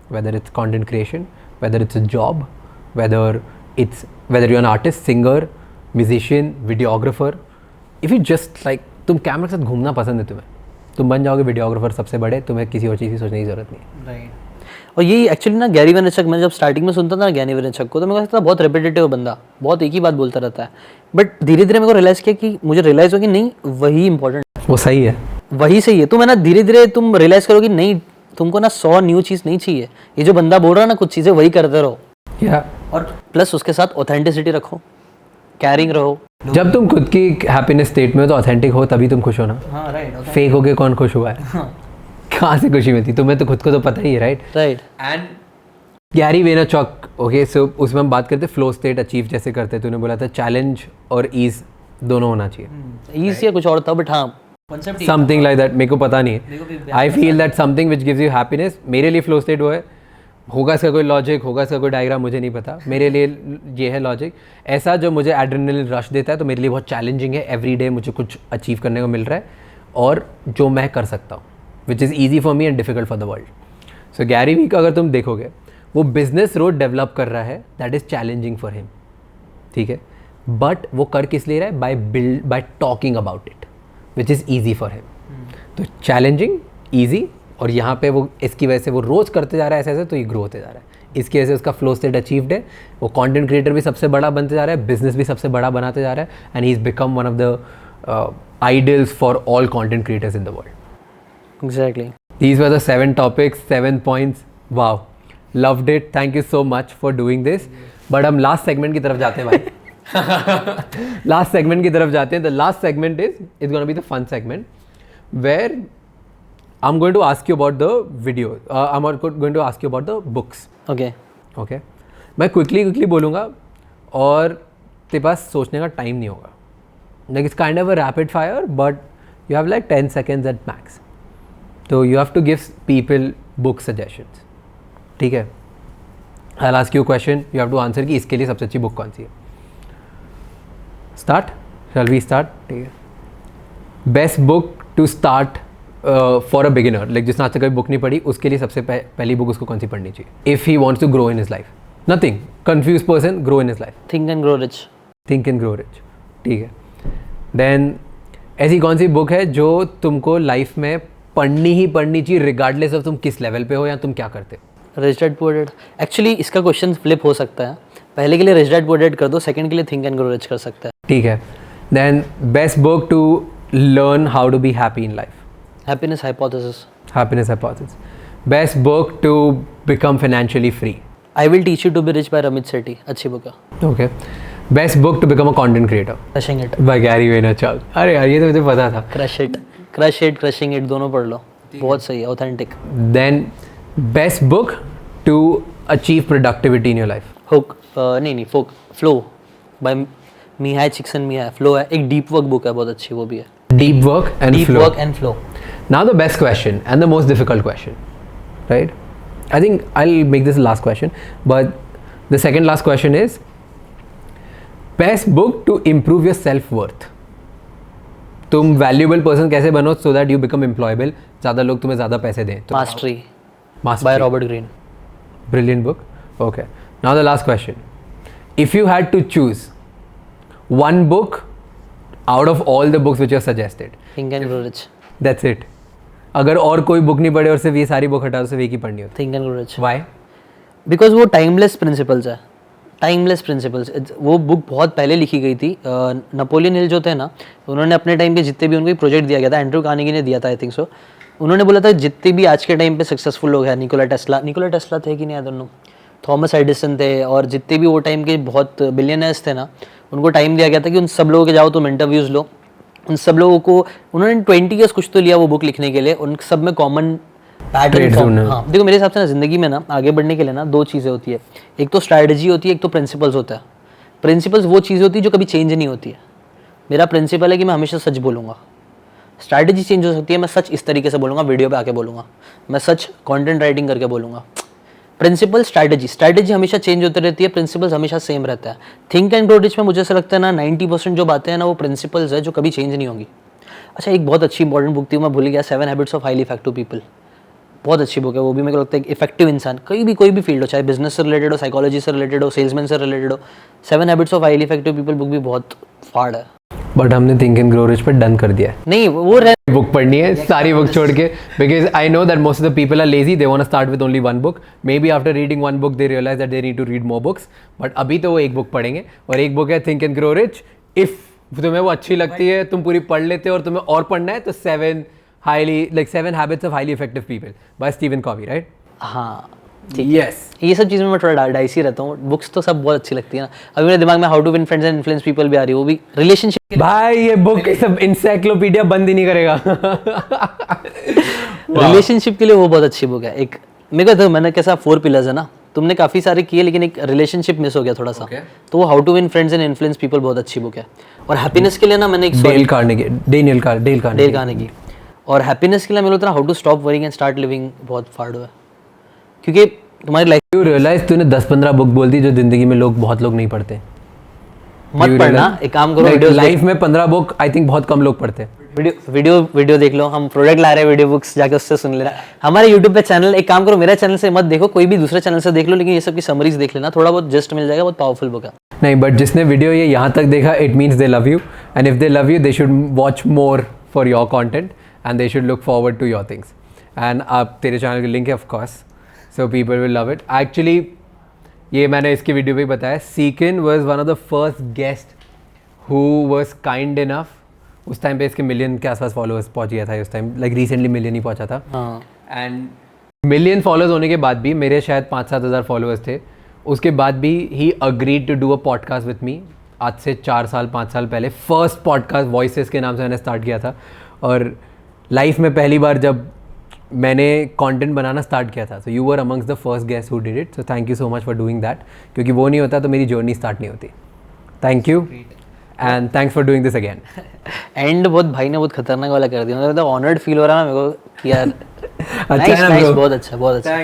whether it's content creation, whether it's a job, whether you're an artist, singer, musician, videographer. If you just like, तुम camera के साथ घूमना पसंद है तुम्हें, तुम बन जाओगे वीडियोग्राफर सबसे बड़े, तुम्हें किसी और चीज़ की सोचने की जरूरत नहीं है। और ये एक्चुअली ना गैरी वेनरचक, मैं जब स्टार्टिंग में सुनता था ना गैरी वेनरचक को, तो मेरे को लगता था बहुत रिपीटेटिव बंदा, बहुत एक ही बात बोलता रहता है। बट धीरे धीरे मेरे को रियलाइज़ किया कि मुझे रियलाइज़ हो कि नहीं, वही इंपॉर्टेंट, वो सही है, वही सही है। तो मैं ना धीरे धीरे तुम रियलाइज़ करो कि नहीं, तुमको ना 100 न्यू चीज़ नहीं चाहिए, ये जो बंदा बोल रहा है ना कुछ चीज़ें वही करते रहो। और प्लस उसके साथ ऑथेंटिसिटी रखो, कैरिंग रहो। जब तुम खुद की हैप्पीनेस स्टेट में हो तो ऑथेंटिक हो तभी तुम खुश हो ना। हाँ राइट, फेक होके कौन खुश हुआ है? कहाँ से खुशी मिलती? तुम्हें तो खुद को तो पता ही है, right? And Gary Vaynerchuk, okay, so उसमें हम बात करते फ्लो स्टेट अचीव जैसे करते, तूने बोला था चैलेंज और ईज दोनों होना चाहिए। ईज या कुछ और था, बट हाँ समथिंग लाइक दैट, मेरे को पता नहीं है। I feel that something which gives you happiness, मेरे लिए फ्लो स्टेट वो है, होगा इसका कोई लॉजिक, होगा इसका कोई डायग्राम, मुझे नहीं पता, मेरे लिए ये है लॉजिक। ऐसा जो मुझे एड्रेनलिन रश देता है तो मेरे लिए बहुत चैलेंजिंग है, एवरी डे मुझे कुछ अचीव करने को मिल रहा है और जो मैं कर सकता हूँ, which is easy for me and difficult for the world. So Gary Vee का अगर तुम देखोगे, वो बिजनेस रोड डेवलप कर रहा है, that is challenging for him, ठीक है, बट वो कर किस लिए रहा है? Bye talking about it, which is easy for him. तो चैलेंजिंग, ईजी, और यहाँ पे वो इसकी वजह से वो रोज़ करते जा रहा है ऐसे ऐसे, तो ये ग्रो होते जा रहा है। इसकी वजह से उसका फ्लो स्टेट अचीव्ड है, वो कंटेंट क्रिएटर भी सबसे बड़ा बनते जा रहा है, बिजनेस भी सबसे बड़ा बनाते जा रहा है, and he is become one of the idols for all content creators in the world. Exactly, These were the 7 topics, 7 points. Wow, loved it. Thank you so much for doing this. But हम last segment की तरफ जाते हैं भाई। Last segment की तरफ जाते हैं। The last segment is going to be the fun segment where I'm going to ask you about the video. I'm going to ask you about the books. Okay. मैं क्विकली बोलूँगा और तेरे पास सोचने का टाइम नहीं होगा। Like it's kind of a rapid fire, but you have like 10 seconds at max. So you have to give people book suggestions. ठीक है? I'll ask you a question. You have to answer कि इसके लिए सबसे अच्छी book कौन सी है. Start? Shall we start? ठीक है. Best book to start for a beginner. Like जिसने आज तक कभी बुक नहीं पढ़ी, उसके लिए सबसे पहली बुक उसको कौन सी पढ़नी चाहिए? If he wants to grow in his life. Nothing. Confused person, grow in his life. Think and Grow Rich. Think and Grow Rich. ठीक है. Then ऐसी कौन सी बुक है जो तुमको लाइफ में पढ़नी ही पढ़नी चाहिए रिगार्डलेस ऑफ तुम किस लेवल पे हो या तुम क्या करते हो? Rich dad poor dad. Actually इसका क्वेश्चन फ्लिप हो सकता है, पहले के लिए रिच डैड पुअर डैड कर दो, सेकंड के लिए थिंक एंड ग्रो रिच कर सकता है। ठीक है। Then best book to learn how to be happy in life? Happiness hypothesis. Happiness hypothesis. Best book to become financially free? I will teach you to be rich by Ramit Sethi. अच्छी book है। Okay. Best book to become a content creator? Crushing it by Gary Vaynerchuk. अरे यार ये तो मुझे पता था। Crushing it दोनों पढ़ लो, बहुत सही है, authentic. Then best book to achieve productivity in your life? Hook, नहीं फोक, flow by Mihaly Csikszentmihalyi. Flow है, एक डीप वर्क बुक है, बहुत अच्छी, वो भी है। Deep work and Deep flow. work and flow. Now the best question and the most difficult question, right? I think I'll make this the last question, but the second last question is best book to improve your self-worth. तुम valuable person कैसे बनो so that you become employable, ज़्यादा लोग तुम्हें ज़्यादा पैसे दें? Mastery Mastery. by Robert Greene. Brilliant book. Okay. Now the last question. If you had to choose one book out of all the books which you have suggested, Think and Grow Rich. that's it. अगर और कोई book नहीं पढ़े और सिर्फ ये सारी book हटा दो, सिर्फ एक ही पढ़नी होती? Think and Grow Rich. Why? Because वो टाइमलेस प्रिंसिपल्स है। टाइमलेस प्रिंसिपल्स, वो बुक बहुत पहले लिखी गई थी। नेपोलियन हिल जो थे ना, उन्होंने अपने टाइम पे जितने भी उनको एक प्रोजेक्ट दिया गया था, एंड्रू कार्नेगी ने दिया था आई थिंक सो, उन्होंने बोला था जितने भी आज के टाइम पे सक्सेसफुल लोग हैं, निकोला टेस्ला थे कि नहीं, आई डोंट नो, थॉमस एडिसन थे, और जितने भी वो टाइम के बहुत बिलियनर्स थे ना, उनको टाइम दिया गया था कि उन सब लोगों के जाओ तुम इंटरव्यूज़ लो। उन सब लोगों को उन्होंने 20 ईयर्स कुछ तो लिया वो बुक लिखने के लिए। उन सब में कॉमन पैटर्न, हाँ देखो मेरे हिसाब से ना ज़िंदगी में ना आगे बढ़ने के लिए ना दो चीज़ें होती है, एक तो स्ट्रैटेजी होती है, एक तो प्रिंसिपल्स होता है। प्रिंसिपल्स वो चीज़ होती है जो कभी चेंज नहीं होती है। मेरा प्रिंसिपल है कि मैं हमेशा सच बोलूँगा। स्ट्रैटेजी चेंज हो सकती है, मैं सच इस तरीके से बोलूँगा, वीडियो पे आके बोलूँगा, मैं सच कंटेंट राइटिंग करके बोलूँगा। प्रिंसिपल स्ट्रैटेजी हमेशा चेंज होती रहती है, प्रिंसिपल्स हमेशा सेम रहता है। थिंक एंड ग्रो रिच में मुझे ऐसा लगता है ना 90% जो बातें हैं ना वो प्रिंसिपल्स है जो कभी चेंज नहीं होंगी। अच्छा, एक बहुत अच्छी इंपॉर्टेंट बुक थी, मैं भूल गया, 7 habits of highly effective people. बहुत अच्छी बुक है वो भी, मेरे को लगता है एक इफेक्टिव इंसान कोई भी फील्ड हो, चाहे बिजनेस से रिलेटेड हो, साइकोलॉजी से रिलेटेड हो, सेल्समैन से रिलेटेड हो, 7 habits of highly effective people book भी बहुत फाड़ है। बट हमने थिंक एंड ग्रो रिच पर डन कर दिया है। नहीं वो बुक पढ़नी है सारी बुक छोड़ के, because I know that most of the people are lazy, they want to start with only one book, maybe after reading one book they realize that they need to read more books, but अभी तो वो एक book पढ़ेंगे, और एक book है think and grow rich. If तुम्हें वो अच्छी लगती है, तुम पूरी पढ़ लेते हो और तुम्हें और पढ़ना है, तो 7 habits of highly effective people by Stephen Covey, right? हाँ ठीक यस, ये सब चीज़ में मैं थोड़ा डाइसी रहता हूँ। बुक्स तो सब बहुत अच्छी लगती है ना। अभी मेरे दिमाग में how to win friends and influence people भी आ रही है, वो भी रिलेशनशिप। भाई ये बुक सब इंसाइक्लोपीडिया बंद ही नहीं करेगा। रिलेशनशिप के लिए वो बहुत अच्छी बुक है। एक मेरे को तो मैंने कैसा 4 पिलर्स है ना, तुमने काफ़ी सारे किए लेकिन एक रिलेशनशिप मिस हो गया थोड़ा सा, तो वो how to win friends and influence people बहुत अच्छी बुक है। और हैप्पीनेस के लिए ना मैंने एक डेल कार्नेगी, और हैप्पीनेस के लिए मैंने how to stop worrying and start living बहुत फाड़ हुआ है, क्योंकि तुम्हारी लाइफ यू रियलाइज तूने 10-15 बुक बोल दी जो जिंदगी में बहुत लोग नहीं पढ़ते। मत पढ़ना, एक काम करो, लाइफ में 15 बुक आई थिंक बहुत कम लोग पढ़ते हैं। वीडियो देख लो, हम प्रोडक्ट ला रहे हैं वीडियो बुक्स, जाके उससे सुन लेना। हमारे यूट्यूब पे चैनल, एक काम करो मेरा चैनल से मत देखो, कोई भी दूसरे चैनल से देख लो, लेकिन ये सब की समरीज देख लेना, थोड़ा बहुत जस्ट मिल जाएगा, बहुत पावरफुल बुक है। नहीं, बट जिसने वीडियो ये यहाँ तक देखा, it means they love you, and if they love you they should watch more for your content and they should look forward to your things. And आप तेरे चैनल की लिंक है of course, so people will love it. Actually ये मैंने इसकी video में बताया, सीकिन was one of the first guest who was kind enough. उस टाइम पे इसके मिलियन के आसपास फॉलोअर्स पहुंच गया था उस टाइम, लाइक रिसेंटली मिलियन ही पहुंचा था। एंड मिलियन फॉलोअर्स होने के बाद भी, मेरे शायद 5-7 हज़ार फॉलोअर्स थे, उसके बाद भी he agreed to do a podcast with me. आज से 4-5 साल पहले फर्स्ट पॉडकास्ट वॉइसेस के नाम से मैंने स्टार्ट किया था, और लाइफ में पहली बार जब मैंने कंटेंट बनाना स्टार्ट किया था, so you were amongst the first guest who did it, so thank you so much for doing that, क्योंकि वो नहीं होता तो मेरी जर्नी स्टार्ट नहीं होती। Thank you and thanks for doing this again. And बहुत भाई ने बहुत खतरनाक वाला कर दिया, मतलब ऑनर्ड फील हो रहा है ना मेरे को यार। अच्छा, बहुत अच्छा।